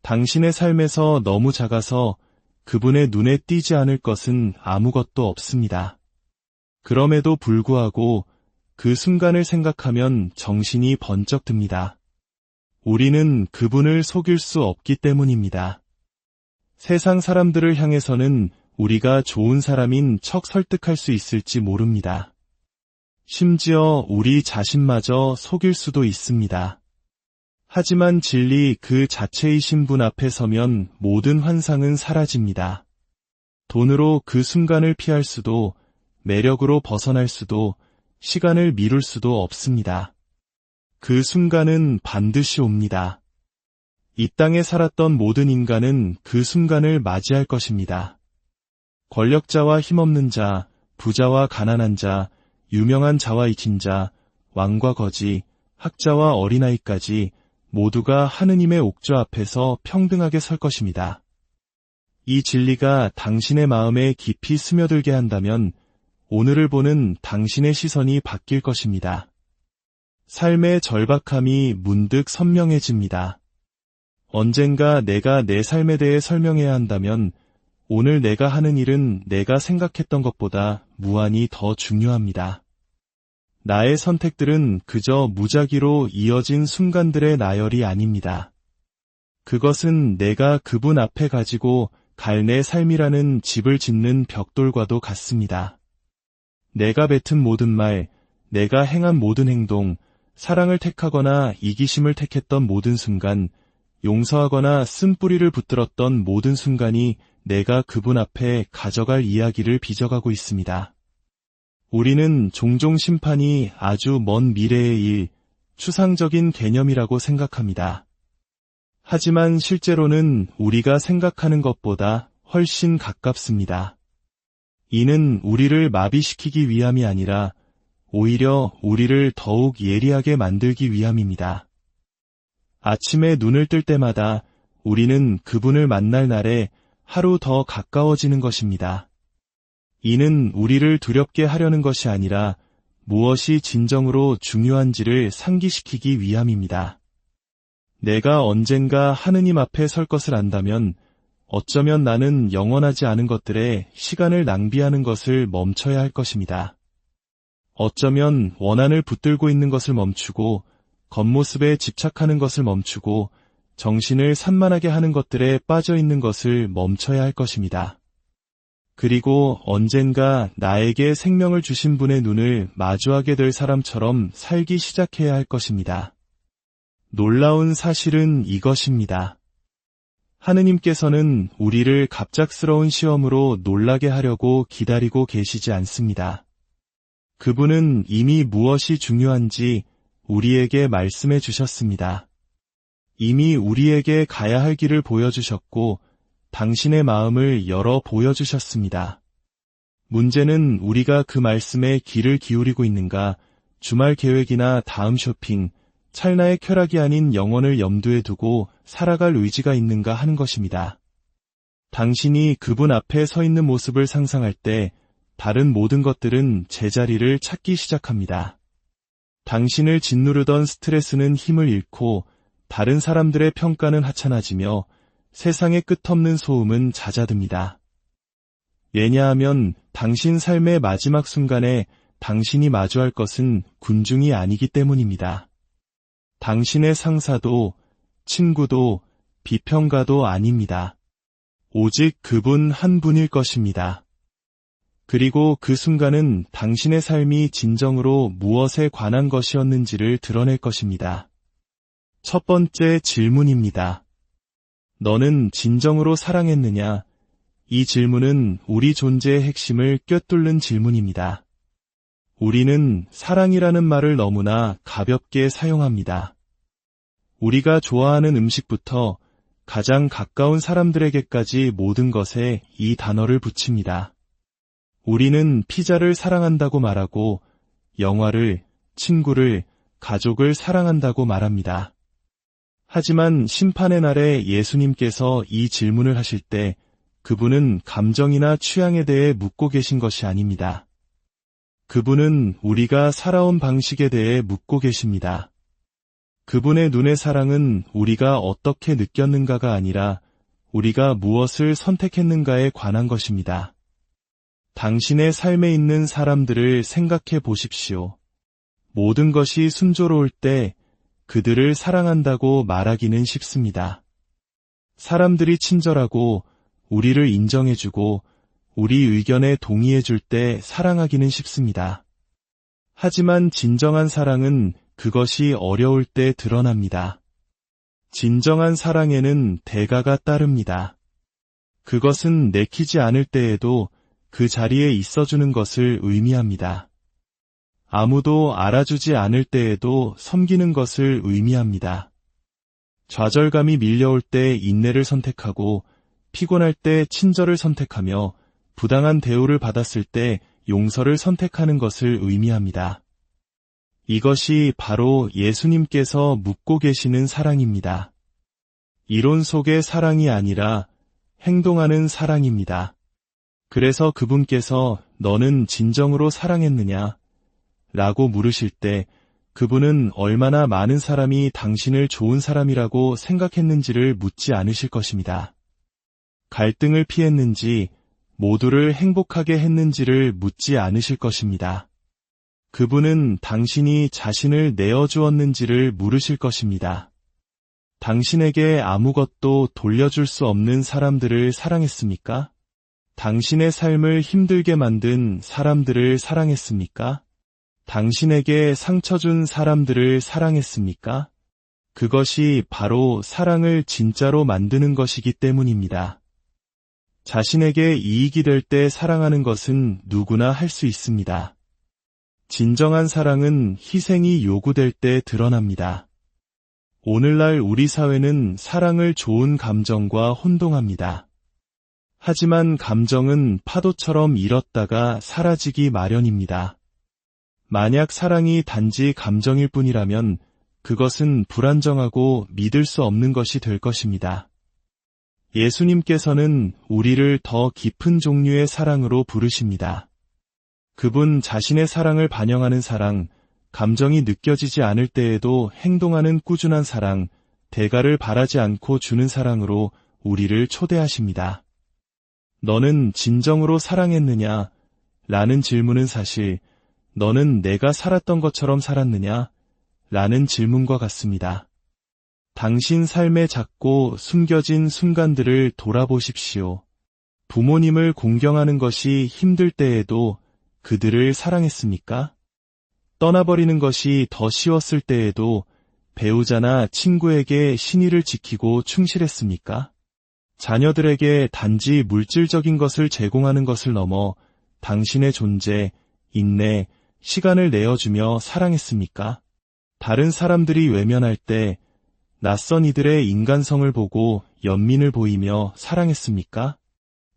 당신의 삶에서 너무 작아서 그분의 눈에 띄지 않을 것은 아무것도 없습니다. 그럼에도 불구하고 그 순간을 생각하면 정신이 번쩍 듭니다. 우리는 그분을 속일 수 없기 때문입니다. 세상 사람들을 향해서는 우리가 좋은 사람인 척 설득할 수 있을지 모릅니다. 심지어 우리 자신마저 속일 수도 있습니다. 하지만 진리 그 자체이신 분 앞에 서면 모든 환상은 사라집니다. 돈으로 그 순간을 피할 수도, 매력으로 벗어날 수도, 시간을 미룰 수도 없습니다. 그 순간은 반드시 옵니다. 이 땅에 살았던 모든 인간은 그 순간을 맞이할 것입니다. 권력자와 힘없는 자, 부자와 가난한 자, 유명한 자와 잊힌 자, 왕과 거지, 학자와 어린아이까지 모두가 하느님의 옥좌 앞에서 평등하게 설 것입니다. 이 진리가 당신의 마음에 깊이 스며들게 한다면 오늘을 보는 당신의 시선이 바뀔 것입니다. 삶의 절박함이 문득 선명해집니다. 언젠가 내가 내 삶에 대해 설명해야 한다면 오늘 내가 하는 일은 내가 생각했던 것보다 무한히 더 중요합니다. 나의 선택들은 그저 무작위로 이어진 순간들의 나열이 아닙니다. 그것은 내가 그분 앞에 가지고 갈 내 삶이라는 집을 짓는 벽돌과도 같습니다. 내가 뱉은 모든 말, 내가 행한 모든 행동, 사랑을 택하거나 이기심을 택했던 모든 순간, 용서하거나 쓴뿌리를 붙들었던 모든 순간이 내가 그분 앞에 가져갈 이야기를 빚어가고 있습니다. 우리는 종종 심판이 아주 먼 미래의 일, 추상적인 개념이라고 생각합니다. 하지만 실제로는 우리가 생각하는 것보다 훨씬 가깝습니다. 이는 우리를 마비시키기 위함이 아니라 오히려 우리를 더욱 예리하게 만들기 위함입니다. 아침에 눈을 뜰 때마다 우리는 그분을 만날 날에 하루 더 가까워지는 것입니다. 이는 우리를 두렵게 하려는 것이 아니라 무엇이 진정으로 중요한지를 상기시키기 위함입니다. 내가 언젠가 하느님 앞에 설 것을 안다면 어쩌면 나는 영원하지 않은 것들에 시간을 낭비하는 것을 멈춰야 할 것입니다. 어쩌면 원한을 붙들고 있는 것을 멈추고 겉모습에 집착하는 것을 멈추고 정신을 산만하게 하는 것들에 빠져 있는 것을 멈춰야 할 것입니다. 그리고 언젠가 나에게 생명을 주신 분의 눈을 마주하게 될 사람처럼 살기 시작해야 할 것입니다. 놀라운 사실은 이것입니다. 하느님께서는 우리를 갑작스러운 시험으로 놀라게 하려고 기다리고 계시지 않습니다. 그분은 이미 무엇이 중요한지 우리에게 말씀해 주셨습니다. 이미 우리에게 가야 할 길을 보여주셨고 당신의 마음을 열어 보여주셨습니다. 문제는 우리가 그 말씀에 귀를 기울이고 있는가, 주말 계획이나 다음 쇼핑, 찰나의 쾌락이 아닌 영혼을 염두에 두고 살아갈 의지가 있는가 하는 것입니다. 당신이 그분 앞에 서 있는 모습을 상상할 때 다른 모든 것들은 제자리를 찾기 시작합니다. 당신을 짓누르던 스트레스는 힘을 잃고 다른 사람들의 평가는 하찮아지며 세상의 끝없는 소음은 잦아듭니다. 왜냐하면 당신 삶의 마지막 순간에 당신이 마주할 것은 군중이 아니기 때문입니다. 당신의 상사도 친구도 비평가도 아닙니다. 오직 그분 한 분일 것입니다. 그리고 그 순간은 당신의 삶이 진정으로 무엇에 관한 것이었는지를 드러낼 것입니다. 첫 번째 질문입니다. 너는 진정으로 사랑했느냐? 이 질문은 우리 존재의 핵심을 꿰뚫는 질문입니다. 우리는 사랑이라는 말을 너무나 가볍게 사용합니다. 우리가 좋아하는 음식부터 가장 가까운 사람들에게까지 모든 것에 이 단어를 붙입니다. 우리는 피자를 사랑한다고 말하고 영화를, 친구를, 가족을 사랑한다고 말합니다. 하지만 심판의 날에 예수님께서 이 질문을 하실 때 그분은 감정이나 취향에 대해 묻고 계신 것이 아닙니다. 그분은 우리가 살아온 방식에 대해 묻고 계십니다. 그분의 눈의 사랑은 우리가 어떻게 느꼈는가가 아니라 우리가 무엇을 선택했는가에 관한 것입니다. 당신의 삶에 있는 사람들을 생각해 보십시오. 모든 것이 순조로울 때 그들을 사랑한다고 말하기는 쉽습니다. 사람들이 친절하고 우리를 인정해주고 우리 의견에 동의해줄 때 사랑하기는 쉽습니다. 하지만 진정한 사랑은 그것이 어려울 때 드러납니다. 진정한 사랑에는 대가가 따릅니다. 그것은 내키지 않을 때에도 그 자리에 있어주는 것을 의미합니다. 아무도 알아주지 않을 때에도 섬기는 것을 의미합니다. 좌절감이 밀려올 때 인내를 선택하고 피곤할 때 친절을 선택하며 부당한 대우를 받았을 때 용서를 선택하는 것을 의미합니다. 이것이 바로 예수님께서 묻고 계시는 사랑입니다. 이론 속의 사랑이 아니라 행동하는 사랑입니다. 그래서 그분께서 너는 진정으로 사랑했느냐? 라고 물으실 때 그분은 얼마나 많은 사람이 당신을 좋은 사람이라고 생각했는지를 묻지 않으실 것입니다. 갈등을 피했는지 모두를 행복하게 했는지를 묻지 않으실 것입니다. 그분은 당신이 자신을 내어주었는지를 물으실 것입니다. 당신에게 아무것도 돌려줄 수 없는 사람들을 사랑했습니까? 당신의 삶을 힘들게 만든 사람들을 사랑했습니까? 당신에게 상처 준 사람들을 사랑했습니까? 그것이 바로 사랑을 진짜로 만드는 것이기 때문입니다. 자신에게 이익이 될 때 사랑하는 것은 누구나 할 수 있습니다. 진정한 사랑은 희생이 요구될 때 드러납니다. 오늘날 우리 사회는 사랑을 좋은 감정과 혼동합니다. 하지만 감정은 파도처럼 일었다가 사라지기 마련입니다. 만약 사랑이 단지 감정일 뿐이라면 그것은 불안정하고 믿을 수 없는 것이 될 것입니다. 예수님께서는 우리를 더 깊은 종류의 사랑으로 부르십니다. 그분 자신의 사랑을 반영하는 사랑, 감정이 느껴지지 않을 때에도 행동하는 꾸준한 사랑, 대가를 바라지 않고 주는 사랑으로 우리를 초대하십니다. 너는 진정으로 사랑했느냐? 라는 질문은 사실 너는 내가 살았던 것처럼 살았느냐? 라는 질문과 같습니다. 당신 삶의 작고 숨겨진 순간들을 돌아보십시오. 부모님을 공경하는 것이 힘들 때에도 그들을 사랑했습니까? 떠나버리는 것이 더 쉬웠을 때에도 배우자나 친구에게 신의를 지키고 충실했습니까? 자녀들에게 단지 물질적인 것을 제공하는 것을 넘어 당신의 존재, 인내, 시간을 내어주며 사랑했습니까? 다른 사람들이 외면할 때 낯선 이들의 인간성을 보고 연민을 보이며 사랑했습니까?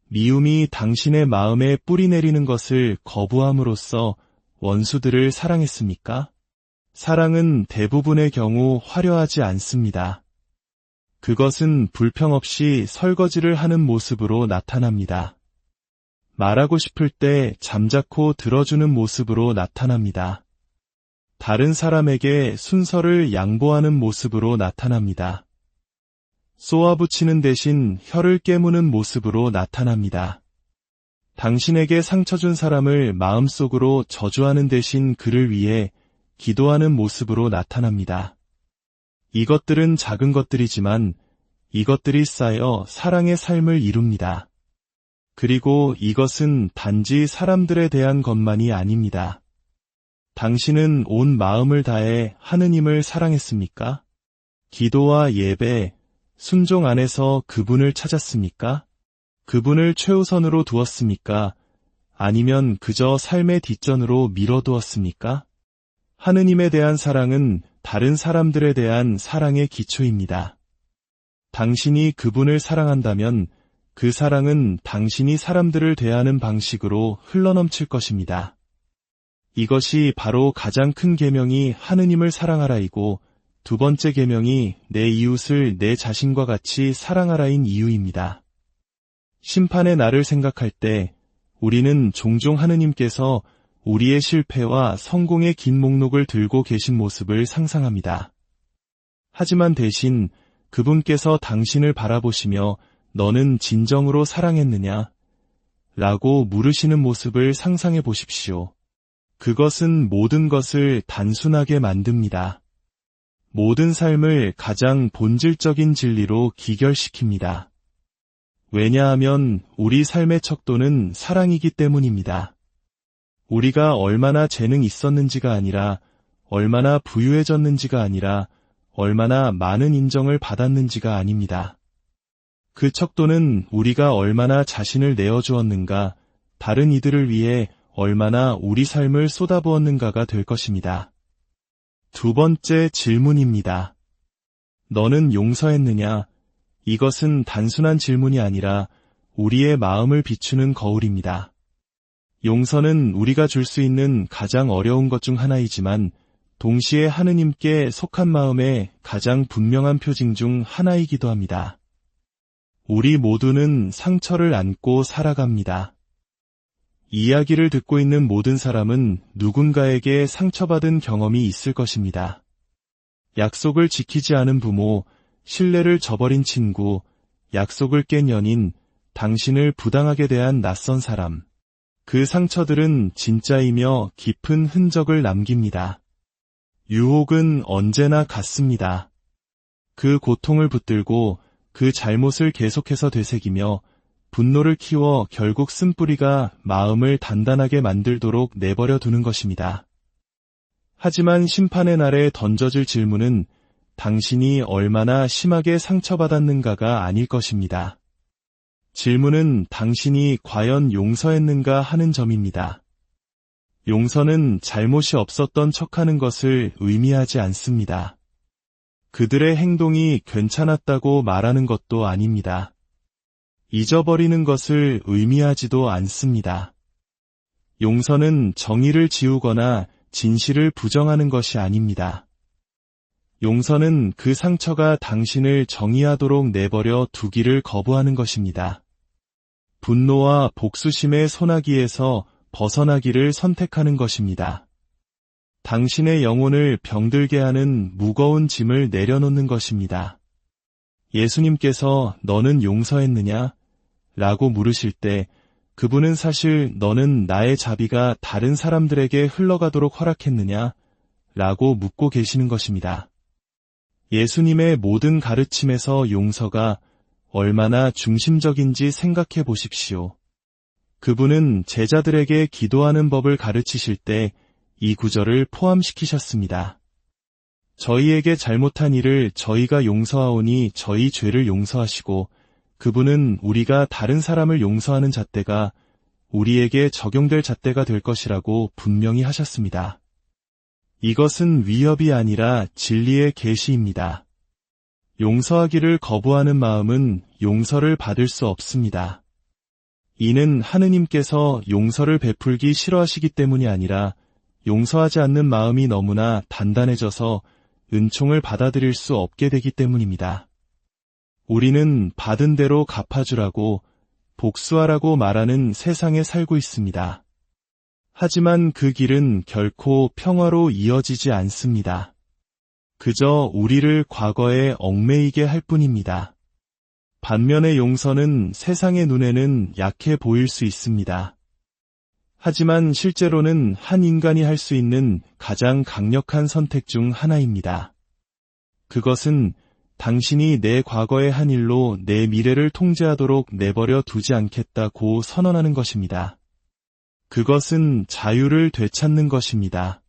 미움이 당신의 마음에 뿌리 내리는 것을 거부함으로써 원수들을 사랑했습니까? 사랑은 대부분의 경우 화려하지 않습니다. 그것은 불평 없이 설거지를 하는 모습으로 나타납니다. 말하고 싶을 때 잠자코 들어주는 모습으로 나타납니다. 다른 사람에게 순서를 양보하는 모습으로 나타납니다. 쏘아붙이는 대신 혀를 깨무는 모습으로 나타납니다. 당신에게 상처 준 사람을 마음속으로 저주하는 대신 그를 위해 기도하는 모습으로 나타납니다. 이것들은 작은 것들이지만 이것들이 쌓여 사랑의 삶을 이룹니다. 그리고 이것은 단지 사람들에 대한 것만이 아닙니다. 당신은 온 마음을 다해 하느님을 사랑했습니까? 기도와 예배, 순종 안에서 그분을 찾았습니까? 그분을 최우선으로 두었습니까? 아니면 그저 삶의 뒷전으로 밀어두었습니까? 하느님에 대한 사랑은 다른 사람들에 대한 사랑의 기초입니다. 당신이 그분을 사랑한다면 그 사랑은 당신이 사람들을 대하는 방식으로 흘러넘칠 것입니다. 이것이 바로 가장 큰 계명이 하느님을 사랑하라이고 두 번째 계명이 내 이웃을 내 자신과 같이 사랑하라인 이유입니다. 심판의 날을 생각할 때 우리는 종종 하느님께서 우리의 실패와 성공의 긴 목록을 들고 계신 모습을 상상합니다. 하지만 대신 그분께서 당신을 바라보시며 너는 진정으로 사랑했느냐? 라고 물으시는 모습을 상상해 보십시오. 그것은 모든 것을 단순하게 만듭니다. 모든 삶을 가장 본질적인 진리로 기결시킵니다. 왜냐하면 우리 삶의 척도는 사랑이기 때문입니다. 우리가 얼마나 재능 있었는지가 아니라 얼마나 부유해졌는지가 아니라 얼마나 많은 인정을 받았는지가 아닙니다. 그 척도는 우리가 얼마나 자신을 내어주었는가, 다른 이들을 위해 얼마나 우리 삶을 쏟아부었는가가 될 것입니다. 두 번째 질문입니다. 너는 용서했느냐? 이것은 단순한 질문이 아니라 우리의 마음을 비추는 거울입니다. 용서는 우리가 줄 수 있는 가장 어려운 것 중 하나이지만 동시에 하느님께 속한 마음의 가장 분명한 표징 중 하나이기도 합니다. 우리 모두는 상처를 안고 살아갑니다. 이야기를 듣고 있는 모든 사람은 누군가에게 상처받은 경험이 있을 것입니다. 약속을 지키지 않은 부모, 신뢰를 저버린 친구, 약속을 깬 연인, 당신을 부당하게 대한 낯선 사람. 그 상처들은 진짜이며 깊은 흔적을 남깁니다. 유혹은 언제나 같습니다. 그 고통을 붙들고 그 잘못을 계속해서 되새기며 분노를 키워 결국 쓴뿌리가 마음을 단단하게 만들도록 내버려 두는 것입니다. 하지만 심판의 날에 던져질 질문은 당신이 얼마나 심하게 상처받았는가가 아닐 것입니다. 질문은 당신이 과연 용서했는가 하는 점입니다. 용서는 잘못이 없었던 척하는 것을 의미하지 않습니다. 그들의 행동이 괜찮았다고 말하는 것도 아닙니다. 잊어버리는 것을 의미하지도 않습니다. 용서는 정의를 지우거나 진실을 부정하는 것이 아닙니다. 용서는 그 상처가 당신을 정의하도록 내버려 두기를 거부하는 것입니다. 분노와 복수심의 소나기에서 벗어나기를 선택하는 것입니다. 당신의 영혼을 병들게 하는 무거운 짐을 내려놓는 것입니다. 예수님께서 너는 용서했느냐? 라고 물으실 때 그분은 사실 너는 나의 자비가 다른 사람들에게 흘러가도록 허락했느냐? 라고 묻고 계시는 것입니다. 예수님의 모든 가르침에서 용서가 얼마나 중심적인지 생각해 보십시오. 그분은 제자들에게 기도하는 법을 가르치실 때 이 구절을 포함시키셨습니다. 저희에게 잘못한 일을 저희가 용서하오니 저희 죄를 용서하시고 그분은 우리가 다른 사람을 용서하는 잣대가 우리에게 적용될 잣대가 될 것이라고 분명히 하셨습니다. 이것은 위협이 아니라 진리의 계시입니다. 용서하기를 거부하는 마음은 용서를 받을 수 없습니다. 이는 하느님께서 용서를 베풀기 싫어하시기 때문이 아니라 용서하지 않는 마음이 너무나 단단해져서 은총을 받아들일 수 없게 되기 때문입니다. 우리는 받은 대로 갚아주라고 복수하라고 말하는 세상에 살고 있습니다. 하지만 그 길은 결코 평화로 이어지지 않습니다. 그저 우리를 과거에 얽매이게 할 뿐입니다. 반면에 용서는 세상의 눈에는 약해 보일 수 있습니다. 하지만 실제로는 한 인간이 할 수 있는 가장 강력한 선택 중 하나입니다. 그것은 당신이 내 과거의 한 일로 내 미래를 통제하도록 내버려 두지 않겠다고 선언하는 것입니다. 그것은 자유를 되찾는 것입니다.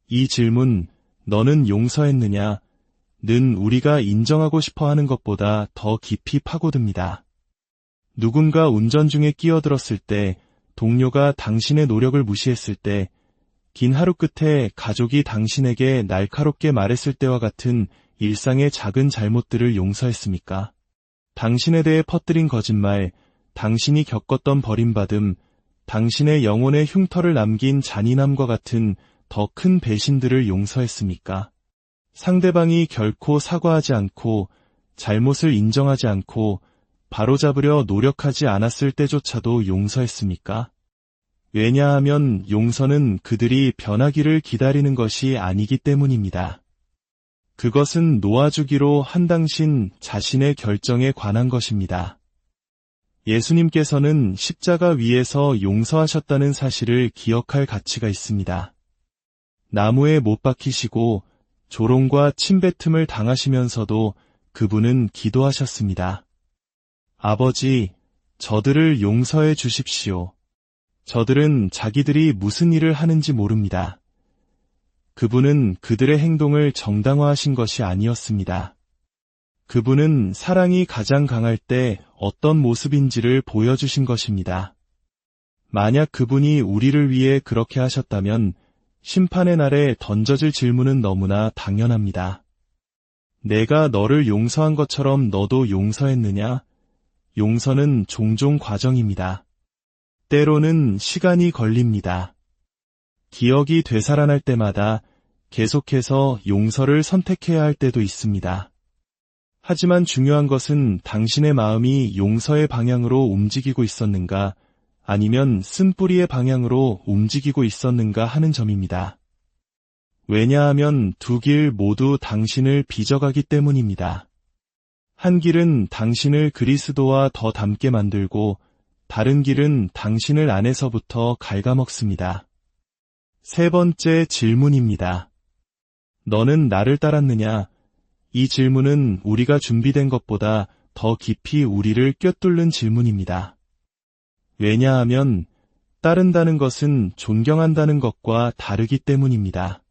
이 질문, 너는 용서했느냐? 는 우리가 인정하고 싶어 하는 것보다 더 깊이 파고듭니다. 누군가 운전 중에 끼어들었을 때, 동료가 당신의 노력을 무시했을 때, 긴 하루 끝에 가족이 당신에게 날카롭게 말했을 때와 같은 일상의 작은 잘못들을 용서했습니까? 당신에 대해 퍼뜨린 거짓말, 당신이 겪었던 버림받음, 당신의 영혼에 흉터를 남긴 잔인함과 같은 더 큰 배신들을 용서했습니까? 상대방이 결코 사과하지 않고 잘못을 인정하지 않고 바로잡으려 노력하지 않았을 때조차도 용서했습니까? 왜냐하면 용서는 그들이 변하기를 기다리는 것이 아니기 때문입니다. 그것은 놓아주기로 한 당신 자신의 결정에 관한 것입니다. 예수님께서는 십자가 위에서 용서하셨다는 사실을 기억할 가치가 있습니다. 나무에 못 박히시고 조롱과 침뱉음을 당하시면서도 그분은 기도하셨습니다. 아버지, 저들을 용서해 주십시오. 저들은 자기들이 무슨 일을 하는지 모릅니다. 그분은 그들의 행동을 정당화하신 것이 아니었습니다. 그분은 사랑이 가장 강할 때 어떤 모습인지를 보여주신 것입니다. 만약 그분이 우리를 위해 그렇게 하셨다면 심판의 날에 던져질 질문은 너무나 당연합니다. 내가 너를 용서한 것처럼 너도 용서했느냐? 용서는 종종 과정입니다. 때로는 시간이 걸립니다. 기억이 되살아날 때마다 계속해서 용서를 선택해야 할 때도 있습니다. 하지만 중요한 것은 당신의 마음이 용서의 방향으로 움직이고 있었는가, 아니면 쓴뿌리의 방향으로 움직이고 있었는가 하는 점입니다. 왜냐하면 두 길 모두 당신을 빚어가기 때문입니다. 한 길은 당신을 그리스도와 더 닮게 만들고 다른 길은 당신을 안에서부터 갉아먹습니다. 세 번째 질문입니다. 너는 나를 따랐느냐? 이 질문은 우리가 준비된 것보다 더 깊이 우리를 꿰뚫는 질문입니다. 왜냐하면 따른다는 것은 존경한다는 것과 다르기 때문입니다.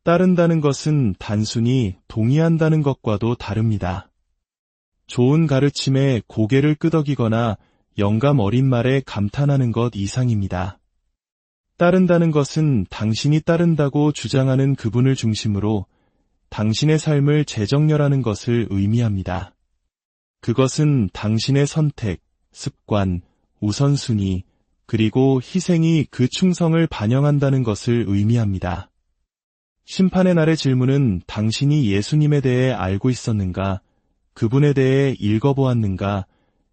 따른다는 것은 단순히 동의한다는 것과도 다릅니다. 좋은 가르침에 고개를 끄덕이거나 영감 어린 말에 감탄하는 것 이상입니다. 따른다는 것은 당신이 따른다고 주장하는 그분을 중심으로 당신의 삶을 재정렬하는 것을 의미합니다. 그것은 당신의 선택, 습관, 우선순위, 그리고 희생이 그 충성을 반영한다는 것을 의미합니다. 심판의 날의 질문은 당신이 예수님에 대해 알고 있었는가, 그분에 대해 읽어보았는가,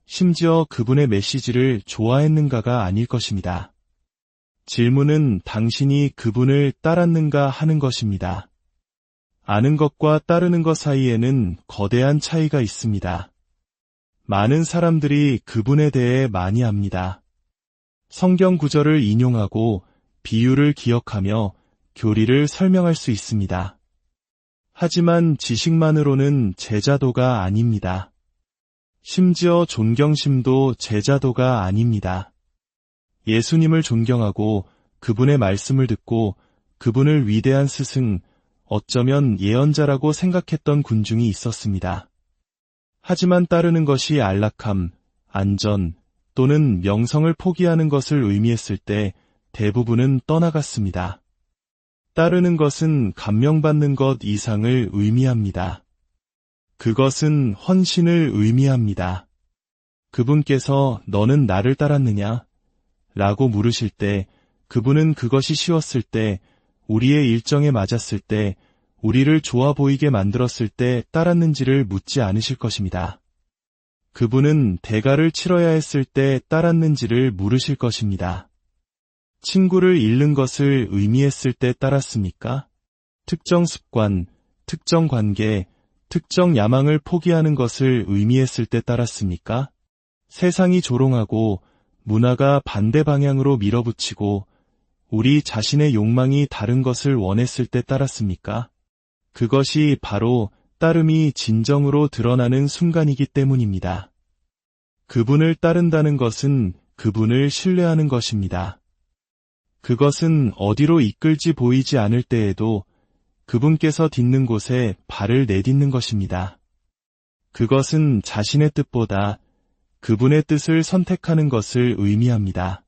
심지어 그분의 메시지를 좋아했는가가 아닐 것입니다. 질문은 당신이 그분을 따랐는가 하는 것입니다. 아는 것과 따르는 것 사이에는 거대한 차이가 있습니다. 많은 사람들이 그분에 대해 많이 압니다. 성경 구절을 인용하고 비유를 기억하며 교리를 설명할 수 있습니다. 하지만 지식만으로는 제자도가 아닙니다. 심지어 존경심도 제자도가 아닙니다. 예수님을 존경하고 그분의 말씀을 듣고 그분을 위대한 스승, 어쩌면 예언자라고 생각했던 군중이 있었습니다. 하지만 따르는 것이 안락함, 안전 또는 명성을 포기하는 것을 의미했을 때 대부분은 떠나갔습니다. 따르는 것은 감명받는 것 이상을 의미합니다. 그것은 헌신을 의미합니다. 그분께서 너는 나를 따랐느냐? 라고 물으실 때 그분은 그것이 쉬웠을 때, 우리의 일정에 맞았을 때, 우리를 좋아 보이게 만들었을 때 따랐는지를 묻지 않으실 것입니다. 그분은 대가를 치러야 했을 때 따랐는지를 물으실 것입니다. 친구를 잃는 것을 의미했을 때 따랐습니까? 특정 습관, 특정 관계, 특정 야망을 포기하는 것을 의미했을 때 따랐습니까? 세상이 조롱하고 문화가 반대 방향으로 밀어붙이고 우리 자신의 욕망이 다른 것을 원했을 때 따랐습니까? 그것이 바로 따름이 진정으로 드러나는 순간이기 때문입니다. 그분을 따른다는 것은 그분을 신뢰하는 것입니다. 그것은 어디로 이끌지 보이지 않을 때에도 그분께서 딛는 곳에 발을 내딛는 것입니다. 그것은 자신의 뜻보다 그분의 뜻을 선택하는 것을 의미합니다.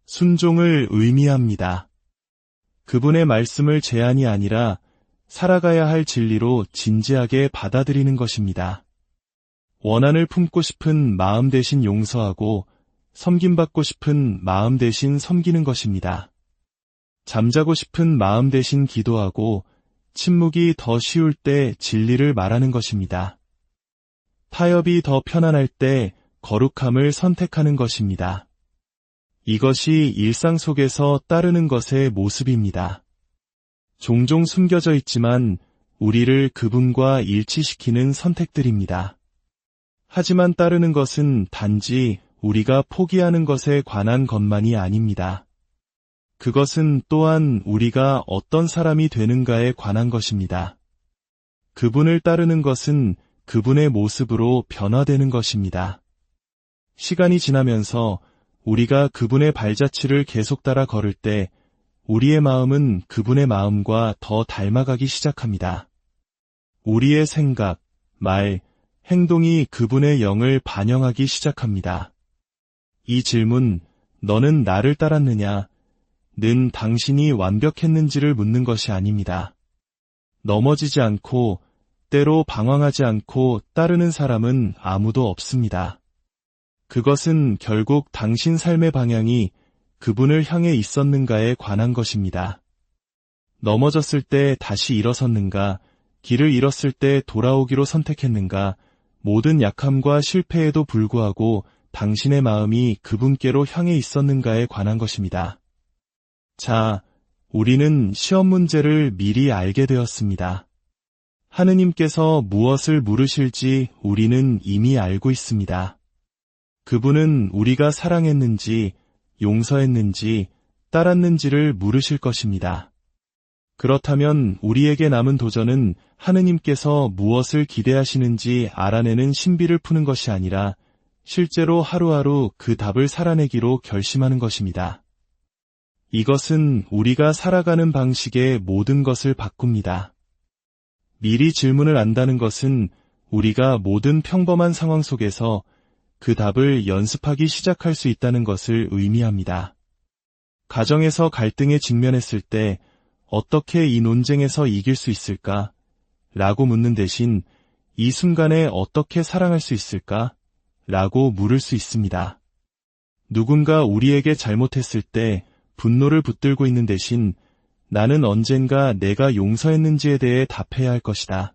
순종을 의미합니다. 그분의 말씀을 제안이 아니라 살아가야 할 진리로 진지하게 받아들이는 것입니다. 원한을 품고 싶은 마음 대신 용서하고 섬김받고 싶은 마음 대신 섬기는 것입니다. 잠자고 싶은 마음 대신 기도하고 침묵이 더 쉬울 때 진리를 말하는 것입니다. 타협이 더 편안할 때 거룩함을 선택하는 것입니다. 이것이 일상 속에서 따르는 것의 모습입니다. 종종 숨겨져 있지만 우리를 그분과 일치시키는 선택들입니다. 하지만 따르는 것은 단지 우리가 포기하는 것에 관한 것만이 아닙니다. 그것은 또한 우리가 어떤 사람이 되는가에 관한 것입니다. 그분을 따르는 것은 그분의 모습으로 변화되는 것입니다. 시간이 지나면서 우리가 그분의 발자취를 계속 따라 걸을 때 우리의 마음은 그분의 마음과 더 닮아가기 시작합니다. 우리의 생각, 말, 행동이 그분의 영을 반영하기 시작합니다. 이 질문, 너는 나를 따랐느냐? 는 당신이 완벽했는지를 묻는 것이 아닙니다. 넘어지지 않고 때로 방황하지 않고 따르는 사람은 아무도 없습니다. 그것은 결국 당신 삶의 방향이 그분을 향해 있었는가에 관한 것입니다. 넘어졌을 때 다시 일어섰는가, 길을 잃었을 때 돌아오기로 선택했는가, 모든 약함과 실패에도 불구하고 당신의 마음이 그분께로 향해 있었는가에 관한 것입니다. 자, 우리는 시험 문제를 미리 알게 되었습니다. 하느님께서 무엇을 물으실지 우리는 이미 알고 있습니다. 그분은 우리가 사랑했는지, 용서했는지, 따랐는지를 물으실 것입니다. 그렇다면 우리에게 남은 도전은 하느님께서 무엇을 기대하시는지 알아내는 신비를 푸는 것이 아니라 실제로 하루하루 그 답을 살아내기로 결심하는 것입니다. 이것은 우리가 살아가는 방식의 모든 것을 바꿉니다. 미리 질문을 안다는 것은 우리가 모든 평범한 상황 속에서 그 답을 연습하기 시작할 수 있다는 것을 의미합니다. 가정에서 갈등에 직면했을 때 어떻게 이 논쟁에서 이길 수 있을까? 라고 묻는 대신 이 순간에 어떻게 사랑할 수 있을까? 라고 물을 수 있습니다. 누군가 우리에게 잘못했을 때 분노를 붙들고 있는 대신 나는 언젠가 내가 용서했는지에 대해 답해야 할 것이다.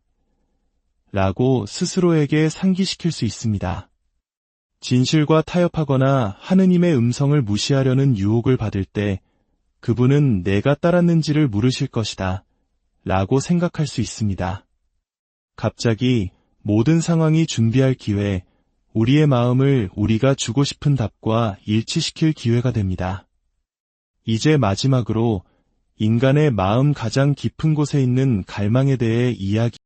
라고 스스로에게 상기시킬 수 있습니다. 진실과 타협하거나 하느님의 음성을 무시하려는 유혹을 받을 때 그분은 내가 따랐는지를 물으실 것이다. 라고 생각할 수 있습니다. 갑자기 모든 상황이 준비할 기회, 우리의 마음을 우리가 주고 싶은 답과 일치시킬 기회가 됩니다. 이제 마지막으로 인간의 마음 가장 깊은 곳에 있는 갈망에 대해 이야기